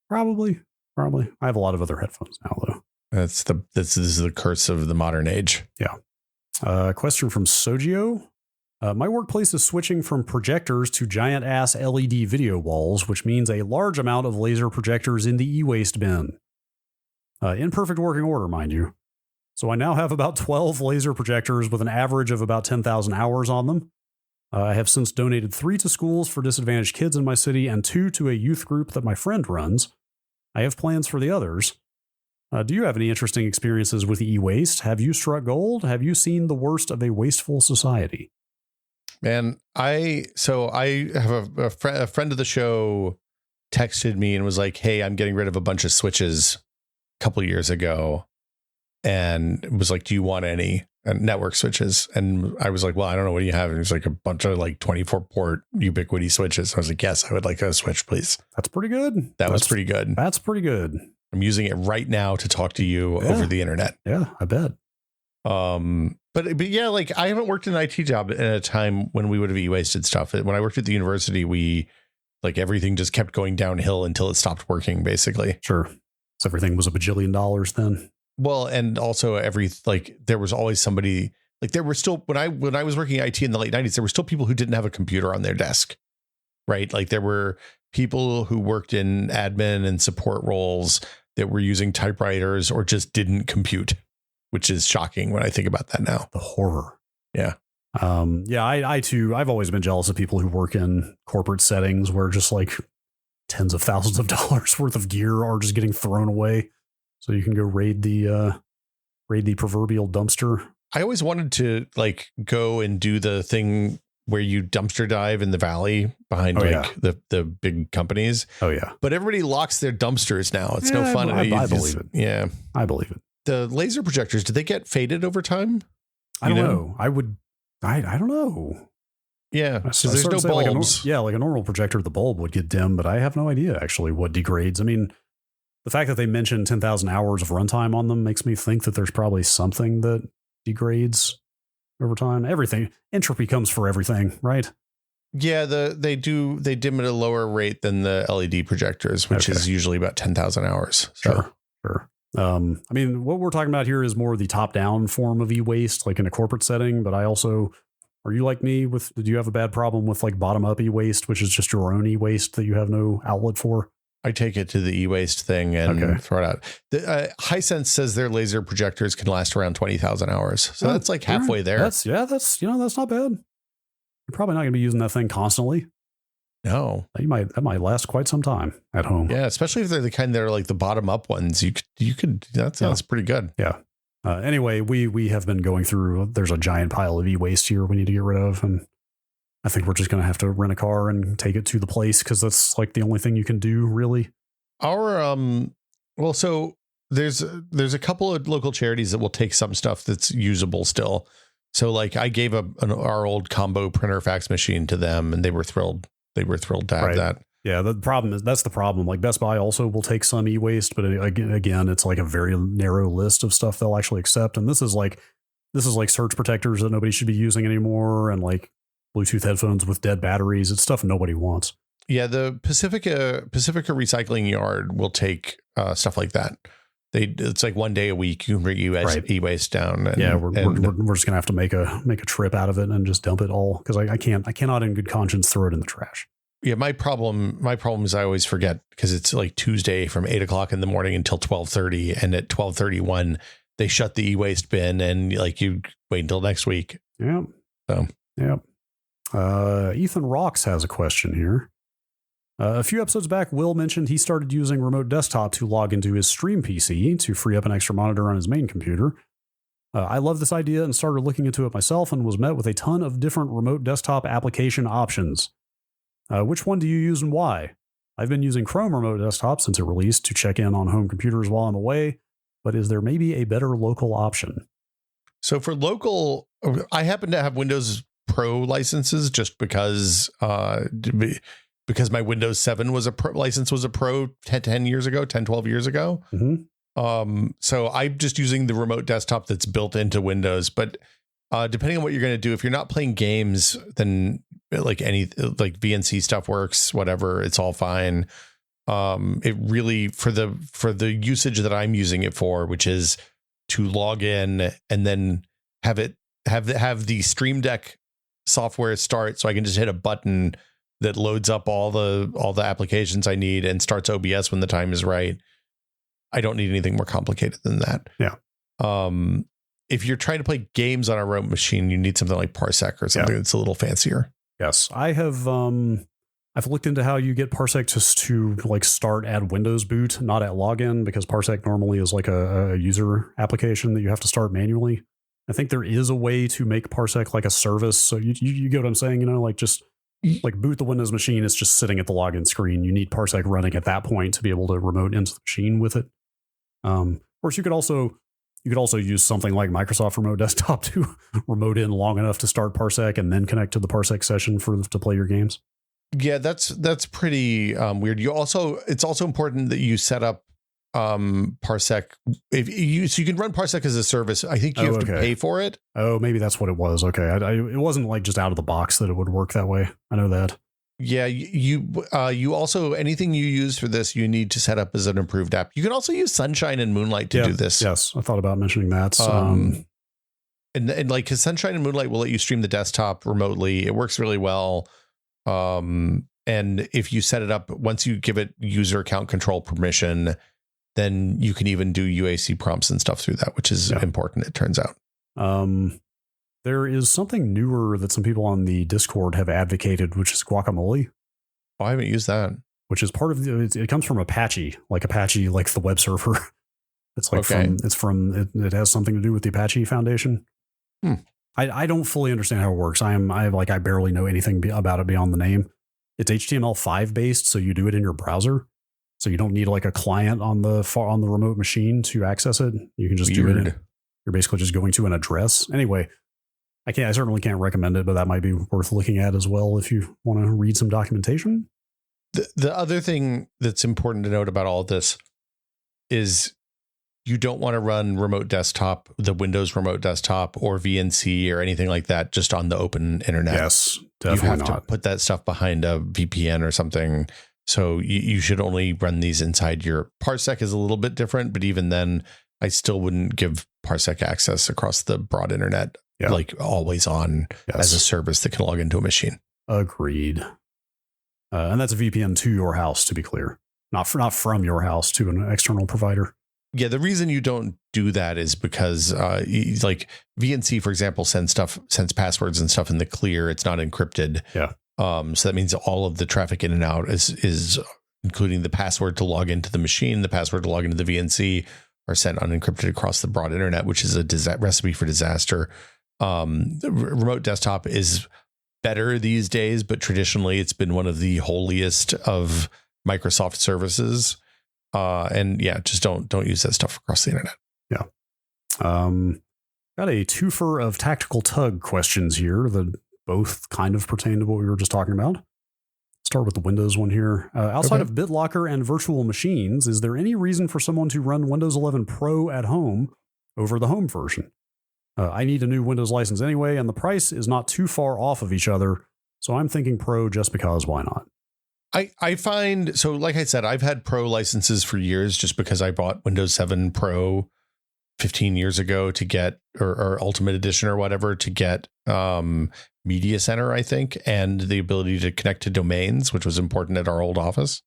Probably. I have a lot of other headphones now, though. This is the curse of the modern age. Yeah. Question from Sogio. My workplace is switching from projectors to giant ass LED video walls, which means a large amount of laser projectors in the e-waste bin. In perfect working order, mind you. So I now have about 12 laser projectors with an average of about 10,000 hours on them. I have since donated 3 to schools for disadvantaged kids in my city and 2 to a youth group that my friend runs. I have plans for the others. Do you have any interesting experiences with e-waste? Have you struck gold? Have you seen the worst of a wasteful society? Man, I have a friend of the show texted me and was like, "Hey, I'm getting rid of a bunch of switches a couple years ago," and was like, "Do you want any network switches?" And I was like, "Well, I don't know. What do you have?" And it was like a bunch of like 24 port Ubiquiti switches. I was like, "Yes, I would like a switch, please." That's pretty good. That was pretty good. That's pretty good. I'm using it right now to talk to you over the internet. Yeah, I bet. But yeah, like I haven't worked in an IT job at a time when we would have e-wasted stuff. When I worked at the university, we like everything just kept going downhill until it stopped working, basically. Sure. So everything was $1 bajillion then. Well, and also there was always somebody like there were still when I was working IT in the late 90s, there were still people who didn't have a computer on their desk. Right. Like there were people who worked in admin and support roles that were using typewriters or just didn't compute, which is shocking when I think about that now. The horror. Yeah. I too, I've always been jealous of people who work in corporate settings where just like tens of thousands of dollars worth of gear are just getting thrown away. So you can go raid the proverbial dumpster. I always wanted to like go and do the thing where you dumpster dive in the valley behind the big companies. Oh yeah. But everybody locks their dumpsters now. It's no fun. I believe it. Yeah. I believe it. The laser projectors, did they get faded over time? I don't know. I don't know. Yeah. Because there's no bulbs. Like a normal projector, the bulb would get dim, but I have no idea actually what degrades. I mean, the fact that they mentioned 10,000 hours of runtime on them makes me think that there's probably something that degrades over time. Everything, entropy comes for everything, right? Yeah, they dim at a lower rate than the LED projectors, which is usually about 10,000 hours. So. Sure. I mean, what we're talking about here is more the top-down form of e-waste, like in a corporate setting. But are you like me do you have a bad problem with like bottom-up e-waste, which is just your own e-waste that you have no outlet for? I take it to the e-waste thing and throw it out. The Hisense says their laser projectors can last around 20,000 hours. So that's like halfway there. That's not bad. You're probably not going to be using that thing constantly. No, that might last quite some time at home. Yeah, especially if they're the kind that are like the bottom up ones. You could that sounds pretty good. Yeah. Anyway, we have been going through. There's a giant pile of e-waste here we need to get rid of, and I think we're just going to have to rent a car and take it to the place because that's like the only thing you can do, really. So there's a couple of local charities that will take some stuff that's usable still. So like I gave our old combo printer fax machine to them, and they were thrilled. They were thrilled to have that. Yeah, that's the problem. Like Best Buy also will take some e-waste, but again, it's like a very narrow list of stuff they'll actually accept. And this is like surge protectors that nobody should be using anymore, and like Bluetooth headphones with dead batteries. It's stuff nobody wants. Yeah, the Pacifica Recycling Yard will take stuff like that. It's like one day a week you can bring e-waste down. And, we're just gonna have to make a trip out of it and just dump it all because I cannot in good conscience throw it in the trash. Yeah, my problem is I always forget because it's like Tuesday from 8 o'clock in the morning until 12:30, and at 12:31 they shut the e-waste bin, and like you wait until next week. Yeah. So Ethan Rocks has a question here. A few episodes back, Will mentioned he started using remote desktop to log into his stream PC to free up an extra monitor on his main computer. I love this idea and started looking into it myself and was met with a ton of different remote desktop application options. Which one do you use and why? I've been using Chrome Remote Desktop since it released to check in on home computers while I'm away, but is there maybe a better local option? So for local, I happen to have Windows Pro licenses just because my Windows 7 was a pro license was a pro 10 years ago, 10, 12 years ago. So I'm just using the remote desktop that's built into Windows. But depending on what you're going to do, if you're not playing games, then like VNC stuff works, whatever, it's all fine. It really, for the usage that I'm using it for, which is to log in and then have the Stream Deck software start, so I can just hit a button that loads up all the applications I need and starts OBS when the time is right. I don't need anything more complicated than that. Yeah. If you're trying to play games on a remote machine, you need something like Parsec or something that's a little fancier. Yes, I have. I've looked into how you get Parsec just to like start at Windows boot, not at login, because Parsec normally is like a user application that you have to start manually. I think there is a way to make Parsec like a service. So you get what I'm saying, like just like boot the Windows machine. It's just sitting at the login screen. You need Parsec running at that point to be able to remote into the machine with it. Of course, you could also use something like Microsoft Remote Desktop to remote in long enough to start Parsec and then connect to the Parsec session to play your games. Yeah, that's pretty weird. It's also important that you set up Parsec so you can run Parsec as a service. I think you have to pay for it. Oh, maybe that's what it was. Okay, it wasn't like just out of the box that it would work that way. I know that. Yeah, you also, anything you use for this, you need to set up as an approved app. You can also use Sunshine and Moonlight to do this. Yes, I thought about mentioning that. And like, because Sunshine and Moonlight will let you stream the desktop remotely. It works really well. And if you set it up, once you give it user account control permission, then you can even do UAC prompts and stuff through that, which is important, it turns out. There is something newer that some people on the Discord have advocated, which is Guacamole. Oh, I haven't used that. Which is part of it comes from Apache, like the web server. It's like it has something to do with the Apache Foundation. I don't fully understand how it works. I barely know anything about it beyond the name. It's HTML5 based, so you do it in your browser. So you don't need like a client on the remote machine to access it. You can just do it. You're basically just going to an address. Anyway, I certainly can't recommend it, but that might be worth looking at as well if you want to read some documentation. The other thing that's important to note about all of this is you don't want to run the Windows Remote Desktop or VNC or anything like that just on the open internet. Yes, definitely. You have to put that stuff behind a VPN or something. So you should only run these inside your Parsec is a little bit different, but even then, I still wouldn't give Parsec access across the broad internet, like always on as a service that can log into a machine. Agreed. And that's a VPN to your house, to be clear, not from your house to an external provider. Yeah, the reason you don't do that is because like VNC, for example, sends passwords and stuff in the clear. It's not encrypted. Yeah. So that means all of the traffic in and out is including the password to log into the machine, the password to log into the VNC, are sent unencrypted across the broad internet, which is a recipe for disaster. The remote desktop is better these days, but traditionally it's been one of the holiest of Microsoft services. And yeah, just don't use that stuff across the internet. Yeah. Got a twofer of tactical tug questions here that both kind of pertain to what we were just talking about. Start with the Windows one here. Outside of BitLocker and virtual machines, is there any reason for someone to run Windows 11 Pro at home over the home version? I need a new Windows license anyway, and the price is not too far off of each other. So I'm thinking Pro just because, why not? I find, so like I said, I've had Pro licenses for years just because I bought Windows 7 Pro 15 years ago to get, or Ultimate Edition or whatever, to get Media Center, I think, and the ability to connect to domains, which was important at our old office.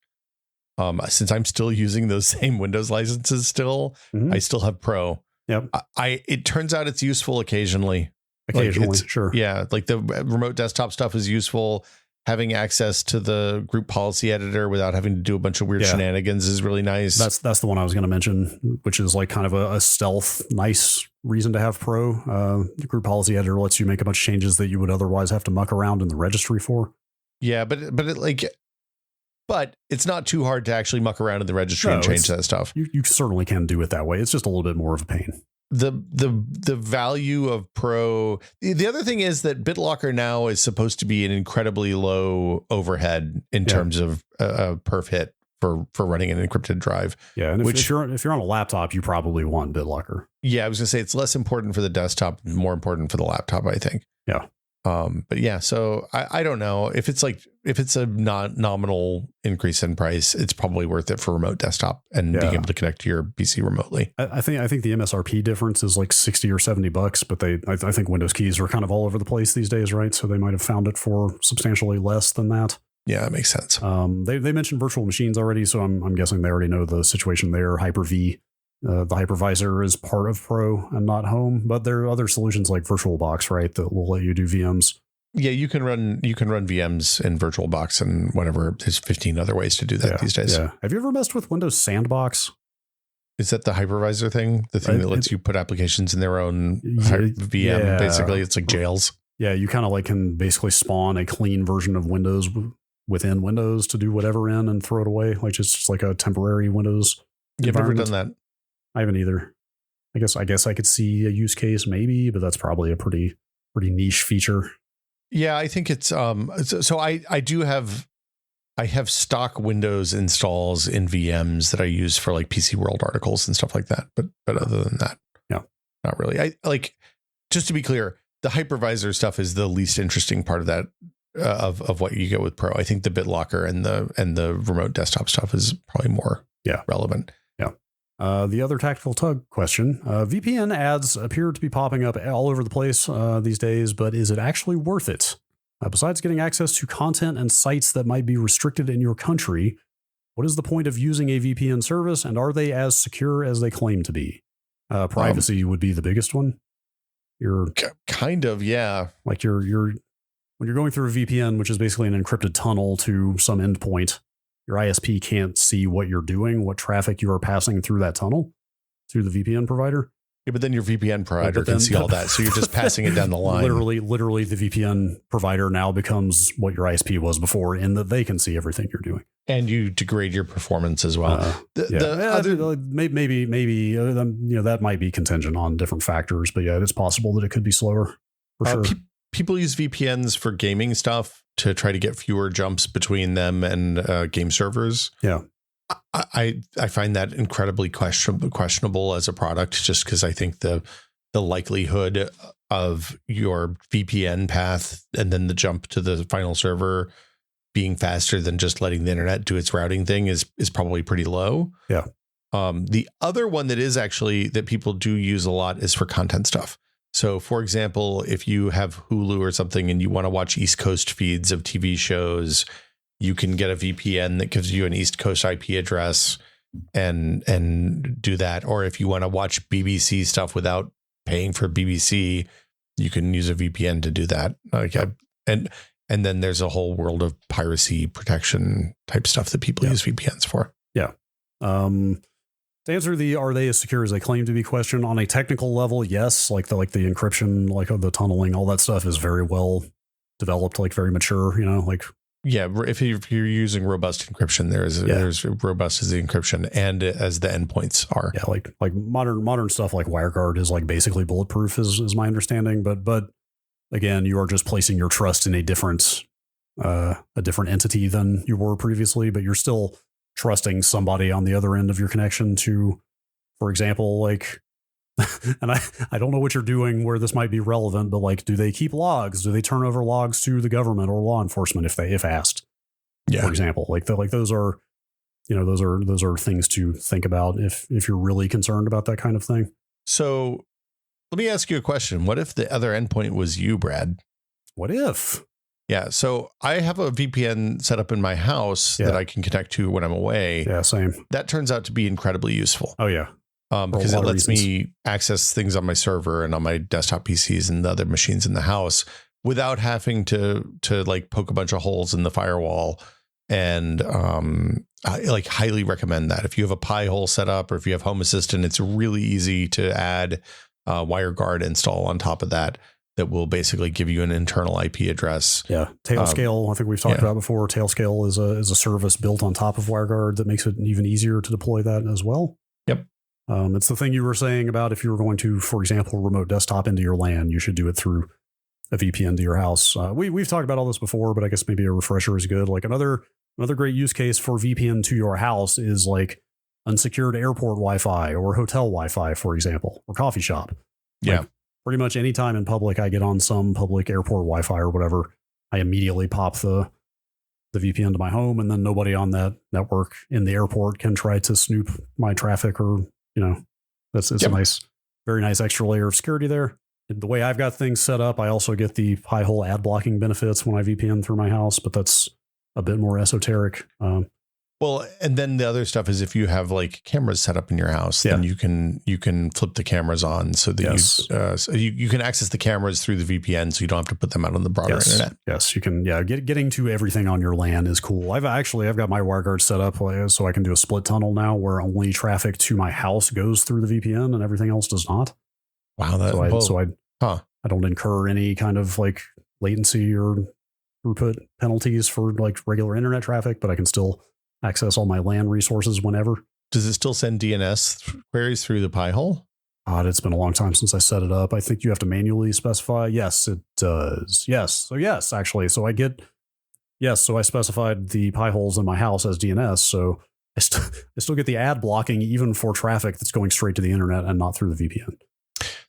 Since I'm still using those same Windows licenses still, I still have Pro. Yep. It turns out it's useful occasionally. Sure. Yeah. Like the remote desktop stuff is useful. Having access to the group policy editor without having to do a bunch of weird shenanigans is really nice. That's the one I was going to mention, which is like kind of a stealth, nice reason to have Pro. The group policy editor lets you make a bunch of changes that you would otherwise have to muck around in the registry for. Yeah, but but it's not too hard to actually muck around in the registry and change that stuff. You certainly can do it that way. It's just a little bit more of a pain. The value of Pro. The other thing is that BitLocker now is supposed to be an incredibly low overhead in terms of perf hit for running an encrypted drive. Yeah, and if you're on a laptop, you probably want BitLocker. Yeah, I was gonna say it's less important for the desktop, more important for the laptop, I think. Yeah. But yeah, so I don't know if it's a nominal increase in price, it's probably worth it for remote desktop and being able to connect to your PC remotely. I think the MSRP difference is like $60 or $70, but I think Windows keys are kind of all over the place these days, right? So they might have found it for substantially less than that. Yeah, that makes sense. They mentioned virtual machines already, so I'm guessing they already know the situation there. Hyper-V. The hypervisor is part of Pro and not Home, but there are other solutions like VirtualBox, right, that will let you do VMs. Yeah, you can run VMs in VirtualBox and whatever. There's 15 other ways to do that these days. Yeah. Have you ever messed with Windows Sandbox? Is that the hypervisor thing? The thing that lets you put applications in their own VM? Basically, it's like jails. Yeah, you kind of like can basically spawn a clean version of Windows within Windows to do whatever in and throw it away, like just like a temporary Windows. You've never done that? I haven't either. I guess I could see a use case maybe, but that's probably a pretty niche feature. Yeah, I think it's so I have stock Windows installs in VMs that I use for like PC World articles and stuff like that. But other than that, not really. I like, just to be clear, the hypervisor stuff is the least interesting part of that of what you get with Pro. I think the BitLocker and the remote desktop stuff is probably more relevant. The other tactical tug question, VPN ads appear to be popping up all over the place these days, but is it actually worth it? Besides getting access to content and sites that might be restricted in your country, what is the point of using a VPN service, and are they as secure as they claim to be? Privacy would be the biggest one. You're kind of, yeah. Like when you're going through a VPN, which is basically an encrypted tunnel to some endpoint, your ISP can't see what you're doing, what traffic you are passing through that tunnel, through the VPN provider. Yeah, but then your VPN provider can see all that. So you're just passing it down the line. Literally, the VPN provider now becomes what your ISP was before, in that they can see everything you're doing. And you degrade your performance as well. Maybe that might be contingent on different factors, but it's possible that it could be slower for sure. People use VPNs for gaming stuff to try to get fewer jumps between them and game servers. Yeah. I find that incredibly questionable as a product, just because I think the likelihood of your VPN path and then the jump to the final server being faster than just letting the internet do its routing thing is probably pretty low. Yeah. The other one that is actually that people do use a lot is for content stuff. So, for example, if you have Hulu or something and you want to watch East Coast feeds of TV shows, you can get a VPN that gives you an East Coast IP address and do that. Or if you want to watch BBC stuff without paying for BBC, you can use a VPN to do that. And then there's a whole world of piracy protection type stuff that people use VPNs for. Yeah. To answer are they as secure as they claim to be question, on a technical level, yes. Like the encryption, like the tunneling, all that stuff is very well developed, like very mature, if you're using robust encryption, there's robust as the encryption and as the endpoints are. Yeah, like modern stuff like WireGuard is like basically bulletproof is my understanding, but again, you are just placing your trust in a different entity than you were previously, but you're still trusting somebody on the other end of your connection to, for example, like, and I don't know what you're doing where this might be relevant, but like, do they keep logs? Do they turn over logs to the government or law enforcement if asked? Yeah. For example, those are things to think about if you're really concerned about that kind of thing. So let me ask you a question. What if the other endpoint was you, Brad? What if? Yeah, so I have a VPN set up in my house that I can connect to when I'm away. Yeah, same. That turns out to be incredibly useful. Oh, yeah. Because it lets me access things on my server and on my desktop PCs and the other machines in the house without having to like poke a bunch of holes in the firewall. And I like highly recommend that. If you have a Pi-hole set up or if you have Home Assistant, it's really easy to add WireGuard install on top of that that will basically give you an internal IP address. Yeah. Tailscale, I think we've talked about before. Tailscale is a service built on top of WireGuard that makes it even easier to deploy that as well. Yep. It's the thing you were saying about if you were going to, for example, remote desktop into your LAN, you should do it through a VPN to your house. We've talked about all this before, but I guess maybe a refresher is good. Like another great use case for VPN to your house is like unsecured airport Wi-Fi or hotel Wi-Fi, for example, or coffee shop. Yeah. Like, pretty much any time in public, I get on some public airport Wi-Fi or whatever, I immediately pop the VPN to my home, and then nobody on that network in the airport can try to snoop my traffic, or, you know, it's a nice, very nice extra layer of security there. The way I've got things set up, I also get the Pi-hole ad blocking benefits when I VPN through my house, but that's a bit more esoteric. Well, and then the other stuff is if you have like cameras set up in your house, then you can flip the cameras on so that so you can access the cameras through the VPN, so you don't have to put them out on the broader internet. Yes, you can. Yeah, getting to everything on your LAN is cool. I've got my WireGuard set up so I can do a split tunnel now, where only traffic to my house goes through the VPN and everything else does not. Wow, I don't incur any kind of like latency or throughput penalties for like regular internet traffic, but I can still access all my LAN resources whenever. Does it still send DNS queries through the Pi-hole? It's been a long time since I set it up. I think you have to manually specify. Yes, it does. Yes. So yes, actually. So I specified the Pi-holes in my house as DNS. So I still get the ad blocking even for traffic that's going straight to the internet and not through the VPN.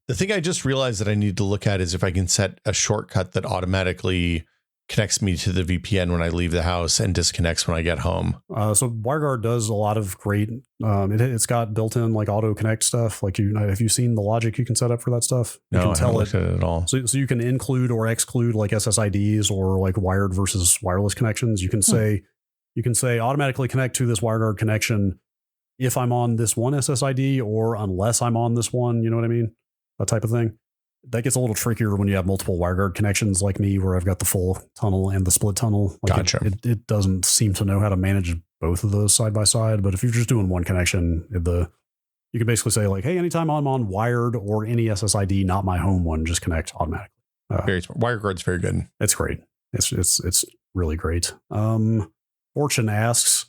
The thing I just realized that I need to look at is if I can set a shortcut that automatically connects me to the VPN when I leave the house and disconnects when I get home. So WireGuard does a lot of great. It's got built-in like auto connect stuff. Like have you seen the logic you can set up for that stuff? You no, can I haven't looked at it at all. So you can include or exclude like SSIDs or like wired versus wireless connections. You can say automatically connect to this WireGuard connection if I'm on this one SSID or unless I'm on this one. You know what I mean? That type of thing. That gets a little trickier when you have multiple WireGuard connections like me, where I've got the full tunnel and the split tunnel. Like gotcha. It doesn't seem to know how to manage both of those side by side. But if you're just doing one connection, you can basically say like, hey, anytime I'm on wired or any SSID, not my home one, just connect automatically. Very smart. WireGuard's very good. It's great. It's really great. Fortune asks,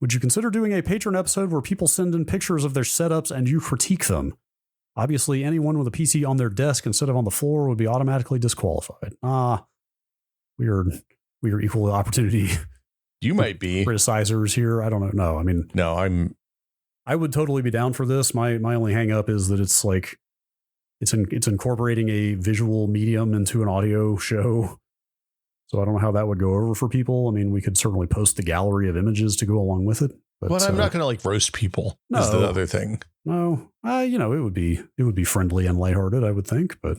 would you consider doing a Patreon episode where people send in pictures of their setups and you critique them? Obviously, anyone with a PC on their desk instead of on the floor would be automatically disqualified. We are equal opportunity. You might be criticizers here. I don't know. No, I mean, no, I would totally be down for this. My only hang up is that it's like it's incorporating a visual medium into an audio show. So I don't know how that would go over for people. I mean, we could certainly post the gallery of images to go along with it. But I'm not going to like roast people. No, is the other thing. No, it would be friendly and lighthearted, I would think. But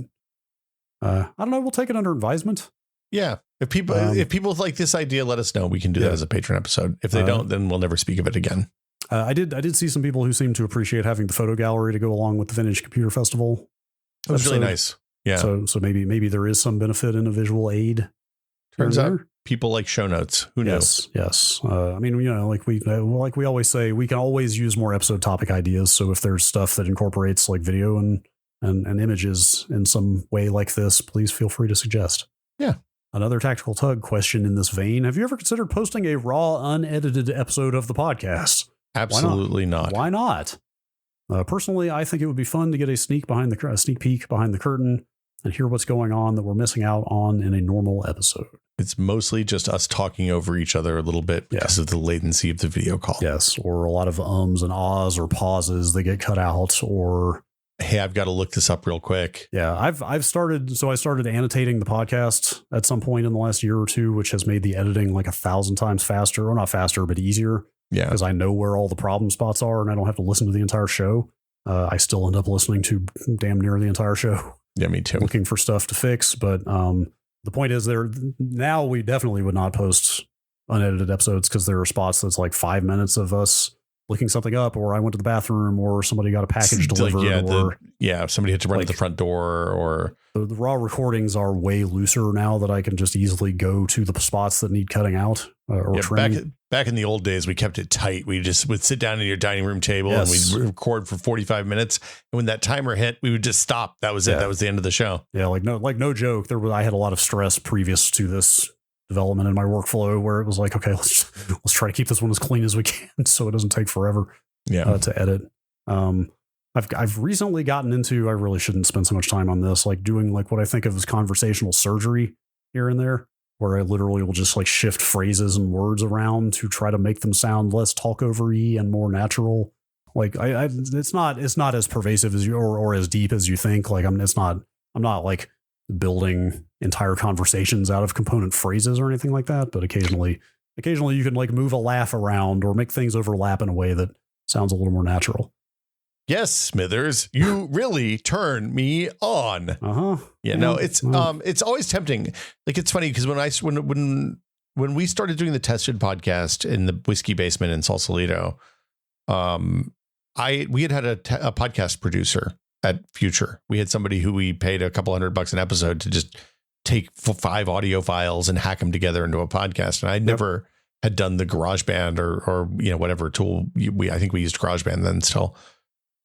I don't know. We'll take it under advisement. Yeah. If people like this idea, let us know. We can do that as a Patreon episode. If they don't, then we'll never speak of it again. I did see some people who seem to appreciate having the photo gallery to go along with the Vintage Computer Festival. It was really nice. Yeah. So maybe there is some benefit in a visual aid. Turns out people like show notes. Who knows? Yes. I mean, like we always say, we can always use more episode topic ideas. So if there's stuff that incorporates like video and images in some way like this, please feel free to suggest. Yeah. Another Tactical Tug question in this vein. Have you ever considered posting a raw, unedited episode of the podcast? Absolutely not. Why not? Personally, I think it would be fun to get a sneak peek behind the curtain and hear what's going on that we're missing out on in a normal episode. It's mostly just us talking over each other a little bit because of the latency of the video call. Yes, or a lot of ums and ahs or pauses that get cut out, or hey, I've got to look this up real quick. Yeah, I started annotating the podcast at some point in the last year or two, which has made the editing like 1,000 times faster, or not faster, but easier. Yeah, because I know where all the problem spots are and I don't have to listen to the entire show. I still end up listening to damn near the entire show. Yeah, me too. Looking for stuff to fix, but the point is, now we definitely would not post unedited episodes because there are spots that's like 5 minutes of us looking something up, or I went to the bathroom, or somebody got a package delivered, if somebody had to run to the front door, or the raw recordings are way looser now that I can just easily go to the spots that need cutting out or trimming. Back in the old days, we kept it tight. We just would sit down at your dining room table and we'd record for 45 minutes. And when that timer hit, we would just stop. That was it. That was the end of the show. Yeah, no joke. I had a lot of stress previous to this development in my workflow where it was like, okay, let's try to keep this one as clean as we can so it doesn't take forever to edit. I've recently gotten into, I really shouldn't spend so much time on this, like doing like what I think of as conversational surgery here and there, where I literally will just like shift phrases and words around to try to make them sound less talkover-y and more natural. Like it's not as pervasive as you or as deep as you think. Like I'm not like building entire conversations out of component phrases or anything like that, but occasionally you can like move a laugh around or make things overlap in a way that sounds a little more natural. Yes, Smithers, you really turn me on. It's always tempting. Like, it's funny because when we started doing the Tested podcast in the Whiskey Basement in Sausalito, we had a podcast producer at Future. We had somebody who we paid a couple $100 an episode to just take 5 audio files and hack them together into a podcast. And I never had done the GarageBand or whatever tool I think we used GarageBand then still.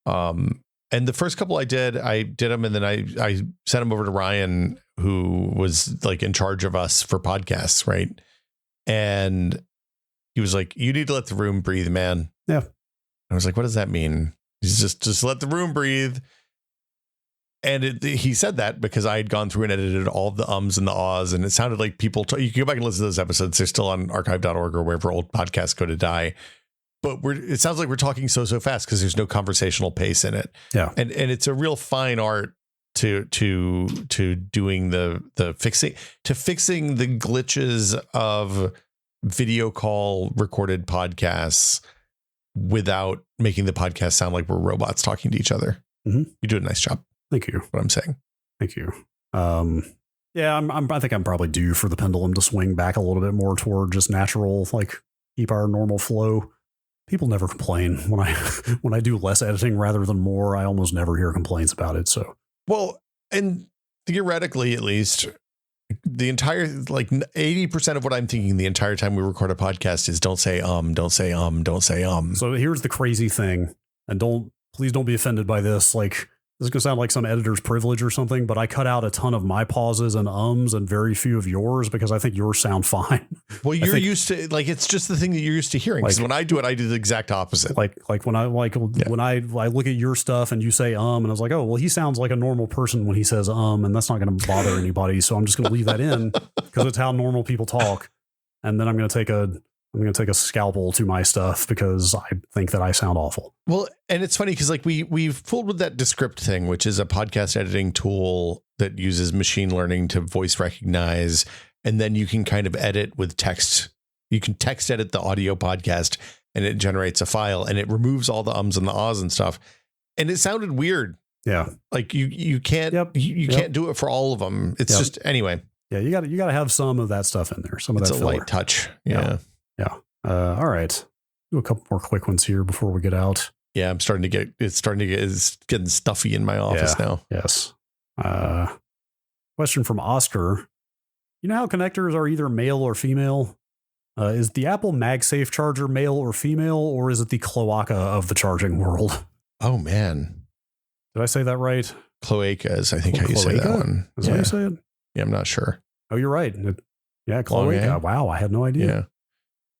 And the first couple I did them, and then I sent them over to Ryan, who was like in charge of us for podcasts, right? And he was like, "You need to let the room breathe, man." Yeah. I was like, "What does that mean?" He's just let the room breathe. And he said that because I had gone through and edited all of the ums and the ahs, and it sounded like people. You can go back and listen to those episodes; they're still on archive.org or wherever old podcasts go to die. But it sounds like we're talking so fast because there's no conversational pace in it. Yeah, and it's a real fine art to doing the fixing the glitches of video call recorded podcasts without making the podcast sound like we're robots talking to each other. Mm-hmm. You do a nice job. Thank you. What I'm saying. Thank you. I think I'm probably due for the pendulum to swing back a little bit more toward just natural, like keep our normal flow. People never complain when I do less editing rather than more. I almost never hear complaints about it. So, well, and theoretically, at least, the entire 80% of what I'm thinking the entire time we record a podcast is don't say don't say don't say . So here's the crazy thing, and please don't be offended by this. Like, this is going to sound like some editor's privilege or something, but I cut out a ton of my pauses and ums and very few of yours because I think yours sound fine. Well, you're used to, like, it's just the thing that you're used to hearing. Because when I do it, I do the exact opposite. When I look at your stuff and you say and I was like, oh, well, he sounds like a normal person when he says and that's not going to bother anybody. So I'm just going to leave that in because it's how normal people talk. And then I'm going to take a scalpel to my stuff because I think that I sound awful. Well, and it's funny because like we've fooled with that Descript thing, which is a podcast editing tool that uses machine learning to voice recognize, and then you can kind of edit with text. You can text edit the audio podcast, and it generates a file, and it removes all the ums and the ahs and stuff. And it sounded weird. Yeah, like you can't can't do it for all of them. It's just anyway. Yeah, you got to have some of that stuff in there. Some of that filler. Light touch. Yeah. All right. Do a couple more quick ones here before we get out. Yeah, it's getting stuffy in my office now. Yes. Question from Oscar. You know how connectors are either male or female? Is the Apple MagSafe charger male or female, or is it the cloaca of the charging world? Oh, man. Did I say that right? Cloaca is, I think, how you say that one. Is that how you say it? Yeah, I'm not sure. Oh, you're right. Yeah, cloaca. Wow, I had no idea. Yeah.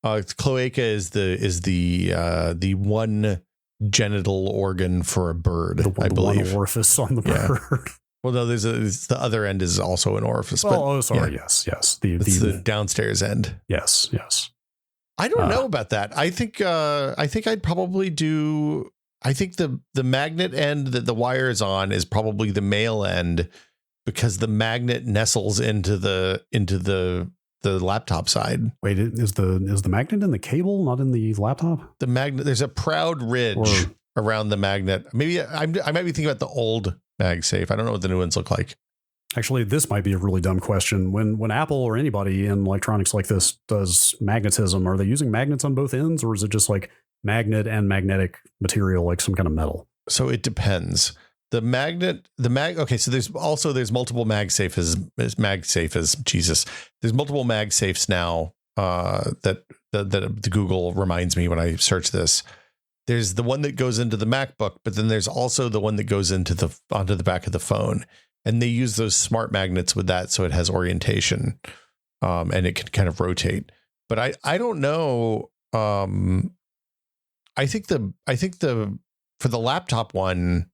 Cloaca is the one genital organ for a bird, I believe. One orifice on the bird. Well, no, the other end is also an orifice. Sorry. Yeah. Yes. The downstairs end. Yes. I don't know about that. I think I'd probably do. I think the magnet end that the wire is on is probably the male end because the magnet nestles into the laptop side. Wait, is the magnet in the cable, not in the laptop? The magnet, there's a proud ridge around the magnet. Maybe I might be thinking about the old MagSafe. I don't know what the new ones look like. Actually, this might be a really dumb question. When Apple or anybody in electronics like this does magnetism, are they using magnets on both ends, or is it just like magnet and magnetic material, like some kind of metal? So it depends. Okay, so there's multiple MagSafes. Jesus, there's multiple MagSafes now that the Google reminds me when I search this. There's the one that goes into the MacBook, but then there's also the one that goes onto the back of the phone, and they use those smart magnets with that, so it has orientation, and it can kind of rotate. But I don't know. I think for the laptop one,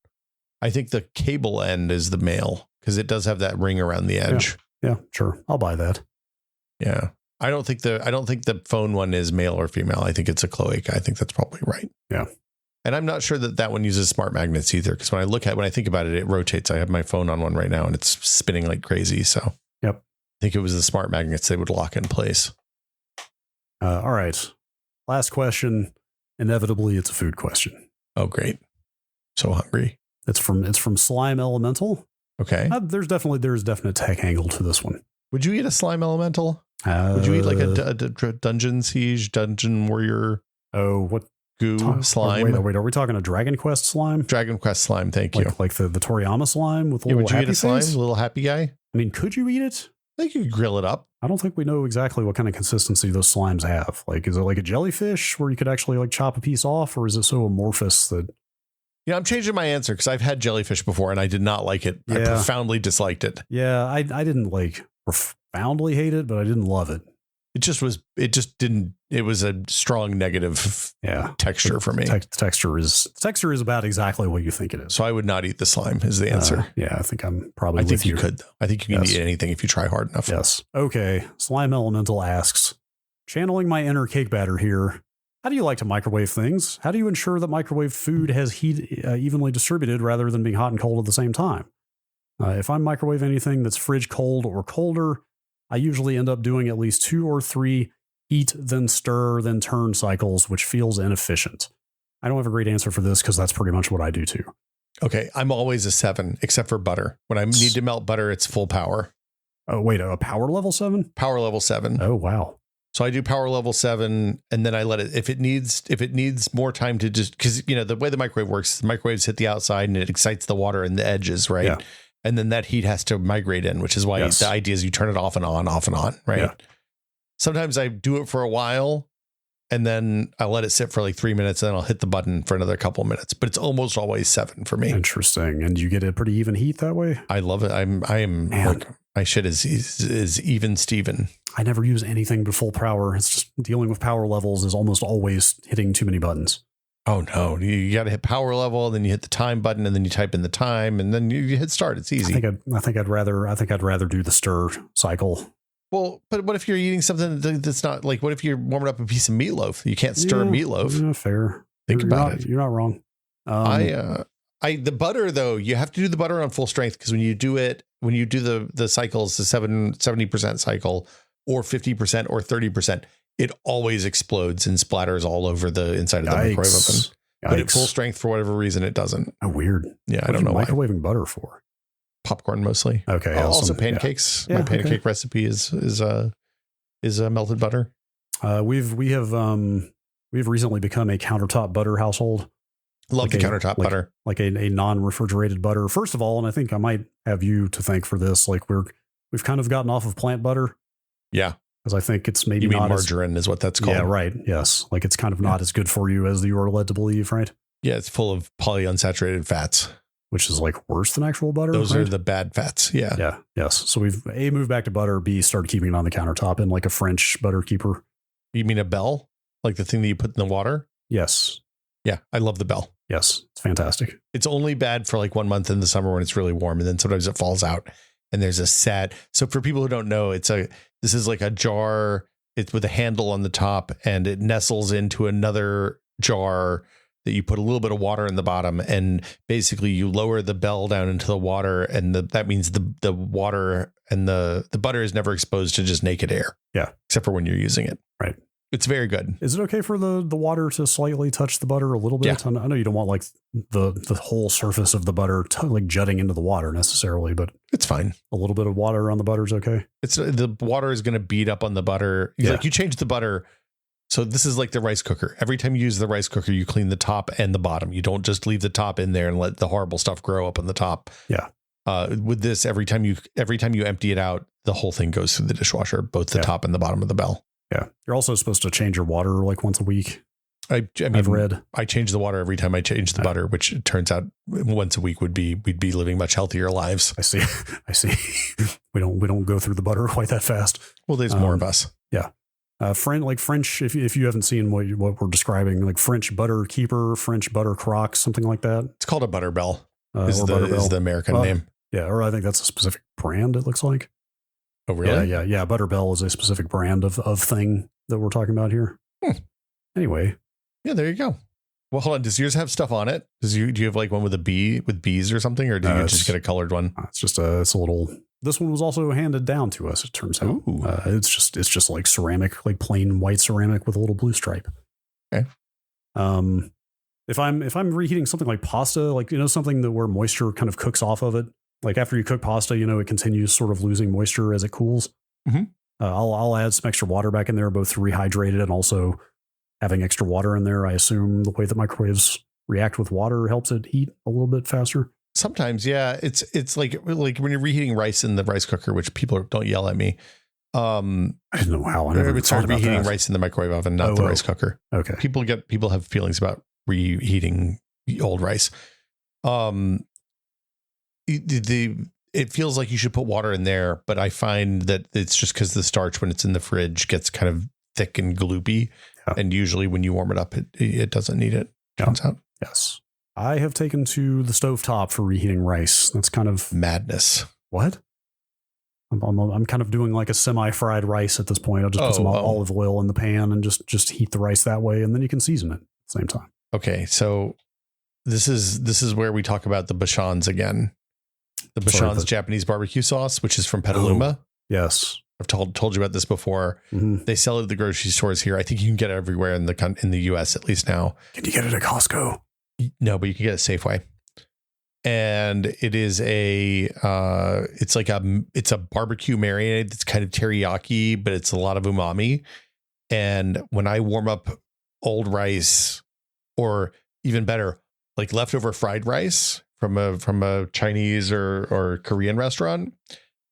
I think the cable end is the male because it does have that ring around the edge. Yeah, sure. I'll buy that. Yeah. I don't think the phone one is male or female. I think it's a cloaca. I think that's probably right. Yeah. And I'm not sure that one uses smart magnets either, because when I think about it, it rotates. I have my phone on one right now and it's spinning like crazy. So yep. I think it was the smart magnets they would lock in place. All right. Last question. Inevitably, it's a food question. Oh, great. So hungry. It's from Slime Elemental. Okay. There's definite tech angle to this one. Would you eat a slime elemental? Would you eat like a dungeon siege, dungeon warrior? Oh, what goo slime? Wait, are we talking a Dragon Quest slime? Dragon Quest slime, thank you. Like the Toriyama slime with a little would you happy eat a slime, face? little happy guy? I mean, could you eat it? I think you could grill it up. I don't think we know exactly what kind of consistency those slimes have. Like, is it like a jellyfish where you could actually like chop a piece off, or is it so amorphous that? Yeah, I'm changing my answer because I've had jellyfish before and I did not like it. Yeah. I profoundly disliked it. Yeah, I didn't like profoundly hate it, but I didn't love it. It was a strong negative texture for me. Texture is about exactly what you think it is. So I would not eat the slime is the answer. I think I'm probably with you. I think you could, though. I think you can eat anything if you try hard enough. Yes. Okay. Slime Elemental asks, channeling my inner cake batter here. How do you like to microwave things? How do you ensure that microwave food has heat evenly distributed rather than being hot and cold at the same time? If I microwave anything that's fridge cold or colder, I usually end up doing at least 2 or 3 heat, then stir, then turn cycles, which feels inefficient. I don't have a great answer for this because that's pretty much what I do too. Okay, I'm always a 7, except for butter. When I need to melt butter, it's full power. Oh, wait, a power level 7? Power level 7. Oh, wow. So I do power level 7, and then I let it, if it needs more time to just, because, the way the microwave works, the microwaves hit the outside and it excites the water in the edges, right? Yeah. And then that heat has to migrate in, which is why the idea is you turn it off and on, right? Yeah. Sometimes I do it for a while and then I let it sit for like 3 minutes and then I'll hit the button for another couple of minutes, but it's almost always 7 for me. Interesting. And you get a pretty even heat that way? I love it. I am like, my shit is even Steven. I never use anything but full power. It's just dealing with power levels is almost always hitting too many buttons. Oh no, you got to hit power level, then you hit the time button, and then you type in the time, and then you hit start. It's easy. I think I'd rather do the stir cycle. Well, but what if you're eating something that's not like? What if you're warming up a piece of meatloaf? You can't stir meatloaf. Yeah, fair. Think about it. You're not wrong. The butter though, you have to do the butter on full strength because when you do the cycles, the 70% cycle or 50% or 30%. It always explodes and splatters all over the inside of the microwave oven. But at full strength, for whatever reason, it doesn't. Oh, weird. Yeah, I don't know why. Microwaving butter for? Popcorn mostly. Okay. Also pancakes. My pancake recipe is melted butter. We've recently become a countertop butter household. Love the countertop butter. Like a non-refrigerated butter. First of all, and I think I might have you to thank for this. Like we've kind of gotten off of plant butter. Yeah. Because I think it's maybe you mean not margarine is what that's called. Yeah, right. Yes. Like it's kind of not as good for you as you are led to believe, right? Yeah, it's full of polyunsaturated fats. Which is like worse than actual butter. Those are the bad fats. Yeah. Yeah. Yes. So we've A, moved back to butter, B, started keeping it on the countertop in like a French butter keeper. You mean a bell? Like the thing that you put in the water? Yes. Yeah, I love the bell. Yes. It's fantastic. It's only bad for like 1 month in the summer when it's really warm. And then sometimes it falls out. And there's a sad. So for people who don't know, this is like a jar. It's with a handle on the top and it nestles into another jar that you put a little bit of water in the bottom. And basically you lower the bell down into the water. And that means the water and the butter is never exposed to just naked air. Yeah. Except for when you're using it. Right. It's very good. Is it okay for the water to slightly touch the butter a little bit? Yeah. I know you don't want like the whole surface of the butter like jutting into the water necessarily, but it's fine. A little bit of water on the butter is okay. It's the water is going to beat up on the butter. Yeah. Like you change the butter. So this is like the rice cooker. Every time you use the rice cooker, you clean the top and the bottom. You don't just leave the top in there and let the horrible stuff grow up on the top. Yeah. With this, every time you empty it out, the whole thing goes through the dishwasher, both the top and the bottom of the bell. Yeah. You're also supposed to change your water like once a week. I mean, I've read. I change the water every time I change the butter, which it turns out once a week we'd be living much healthier lives. I see. We don't go through the butter quite that fast. Well, there's more of us. Yeah. French, if you haven't seen what we're describing, like French butter keeper, French butter crock, something like that. It's called a butter bell. Is the American name. Yeah. Or I think that's a specific brand. It looks like. Oh, really? Yeah. Butterbell is a specific brand of thing that we're talking about here. Anyway. Yeah, there you go. Well, hold on. Does yours have stuff on it? Do you have like one with bees or something, or do you just get a colored one? It's a little. This one was also handed down to us. It turns out. It's just like ceramic, like plain white ceramic with a little blue stripe. Okay. If I'm reheating something like pasta, like something where moisture kind of cooks off of it, like after you cook pasta, it continues sort of losing moisture as it cools. Mm-hmm. I'll add some extra water back in there, both to rehydrate it and also having extra water in there. I assume the way that microwaves react with water helps it heat a little bit faster. Sometimes, yeah. It's like when you're reheating rice in the rice cooker, which people don't yell at me. I didn't know how. I never it's hard reheating rice in the microwave oven, not the rice cooker. Okay. People have feelings about reheating old rice. It feels like you should put water in there, but I find that it's just because the starch, when it's in the fridge, gets kind of thick and gloopy. Yeah. And usually when you warm it up, it doesn't need it. Turns out. Yes. I have taken to the stovetop for reheating rice. That's kind of madness. What? I'm kind of doing like a semi-fried rice at this point. I'll just put some olive oil in the pan and just heat the rice that way, and then you can season it at the same time. Okay, so this is where we talk about the Bachan's again. The Bachan's Japanese barbecue sauce, which is from Petaluma. Yes. I've told you about this before. Mm-hmm. They sell it at the grocery stores here. I think you can get it everywhere in the US, at least now. Can you get it at Costco? No, but you can get it Safeway. And it is it's a barbecue marinade that's kind of teriyaki, but it's a lot of umami. And when I warm up old rice, or even better, like leftover fried rice from a Chinese or Korean restaurant,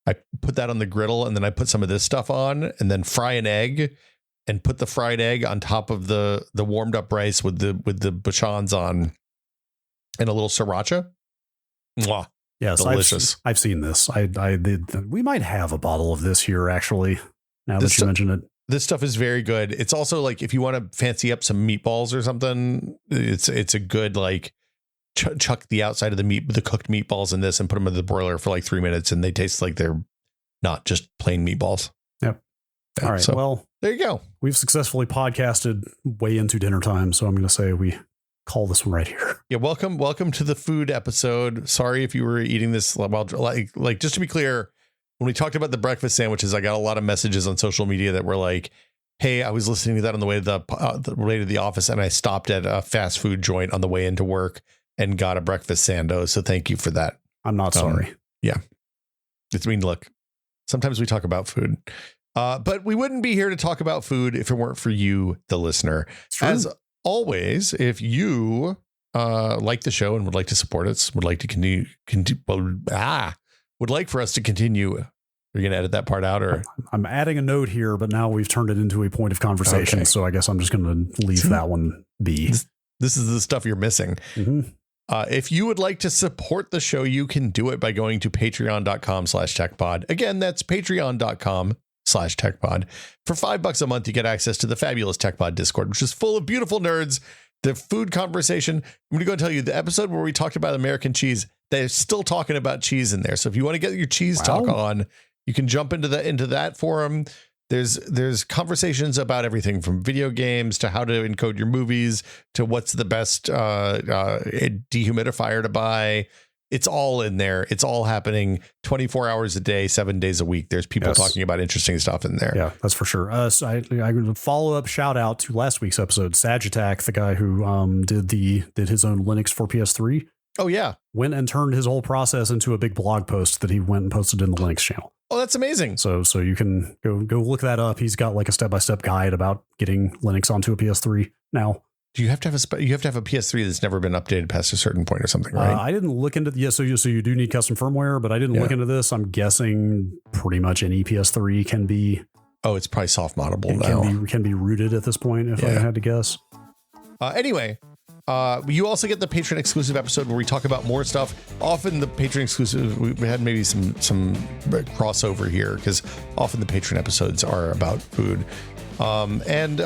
I put that on the griddle, and then I put some of this stuff on, and then fry an egg and put the fried egg on top of the warmed up rice with the Bachan's on, and a little sriracha. Mwah. Yes, delicious. I've seen this. We might have a bottle of this here, actually, now that you mention it. This stuff is very good. It's also like, if you want to fancy up some meatballs or something, it's a good, like, chuck the outside of the cooked meatballs in this and put them in the broiler for like 3 minutes, and they taste like they're not just plain meatballs. Yep. All right. So, well, there you go. We've successfully podcasted way into dinner time, so I'm going to say we call this one right here. Yeah. Welcome to the food episode. Sorry if you were eating this while, like, just to be clear, when we talked about the breakfast sandwiches, I got a lot of messages on social media that were like, hey, I was listening to that on the way to the office, and I stopped at a fast food joint on the way into work and got a breakfast sando. So thank you for that. I'm not sorry. Yeah. Look, sometimes we talk about food, but we wouldn't be here to talk about food if it weren't for you, the listener. As always, if you like the show and would like to support us, would like for us to continue. You're going to edit that part out, or I'm adding a note here, but now we've turned it into a point of conversation. Okay. So I guess I'm just going to leave that one be. This is the stuff you're missing. Mm-hmm. If you would like to support the show, you can do it by going to patreon.com/techpod. Again, that's patreon.com/techpod. For $5 a month, you get access to the fabulous TechPod Discord, which is full of beautiful nerds. The food conversation. I'm going to go and tell you the episode where we talked about American cheese. They're still talking about cheese in there. So if you want to get your cheese talk on, you can jump into that forum. There's conversations about everything from video games to how to encode your movies to what's the best dehumidifier to buy. It's all in there. It's all happening 24 hours a day, 7 days a week. There's people talking about interesting stuff in there. Yeah, that's for sure. So I follow up shout out to last week's episode. Sagittac, the guy who did his own Linux for PS3. Oh, yeah. Went and turned his whole process into a big blog post that he went and posted in the Linux channel. Oh, that's amazing. So you can go look that up. He's got like a step-by-step guide about getting Linux onto a PS3 now. Do you have to have a PS3 that's never been updated past a certain point or something, right? I didn't look into so you do need custom firmware, but I didn't look into this. I'm guessing pretty much any PS3 can be. Oh, it's probably soft moddable now. Can be rooted at this point, if I had to guess. Anyway, you also get the Patreon exclusive episode where we talk about more stuff. Often the Patreon exclusive, we had maybe some crossover here because often the Patreon episodes are about food. And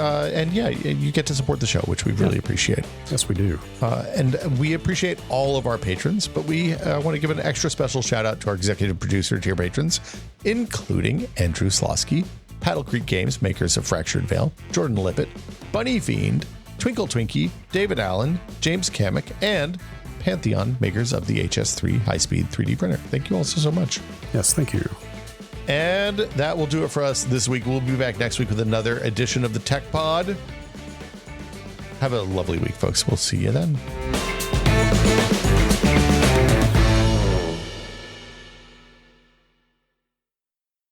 yeah, you get to support the show, which we really appreciate. Yes, we do. And we appreciate all of our patrons, but we want to give an extra special shout out to our executive producer tier patrons, including Andrew Slosky, Paddle Creek Games, makers of Fractured Veil, Jordan Lippett, Bunny Fiend, Twinkle Twinkie, David Allen, James Kamek, and Pantheon, makers of the HS3 high-speed 3D printer. Thank you all so much. Yes, thank you. And that will do it for us this week. We'll be back next week with another edition of the Tech Pod. Have a lovely week, folks. We'll see you then.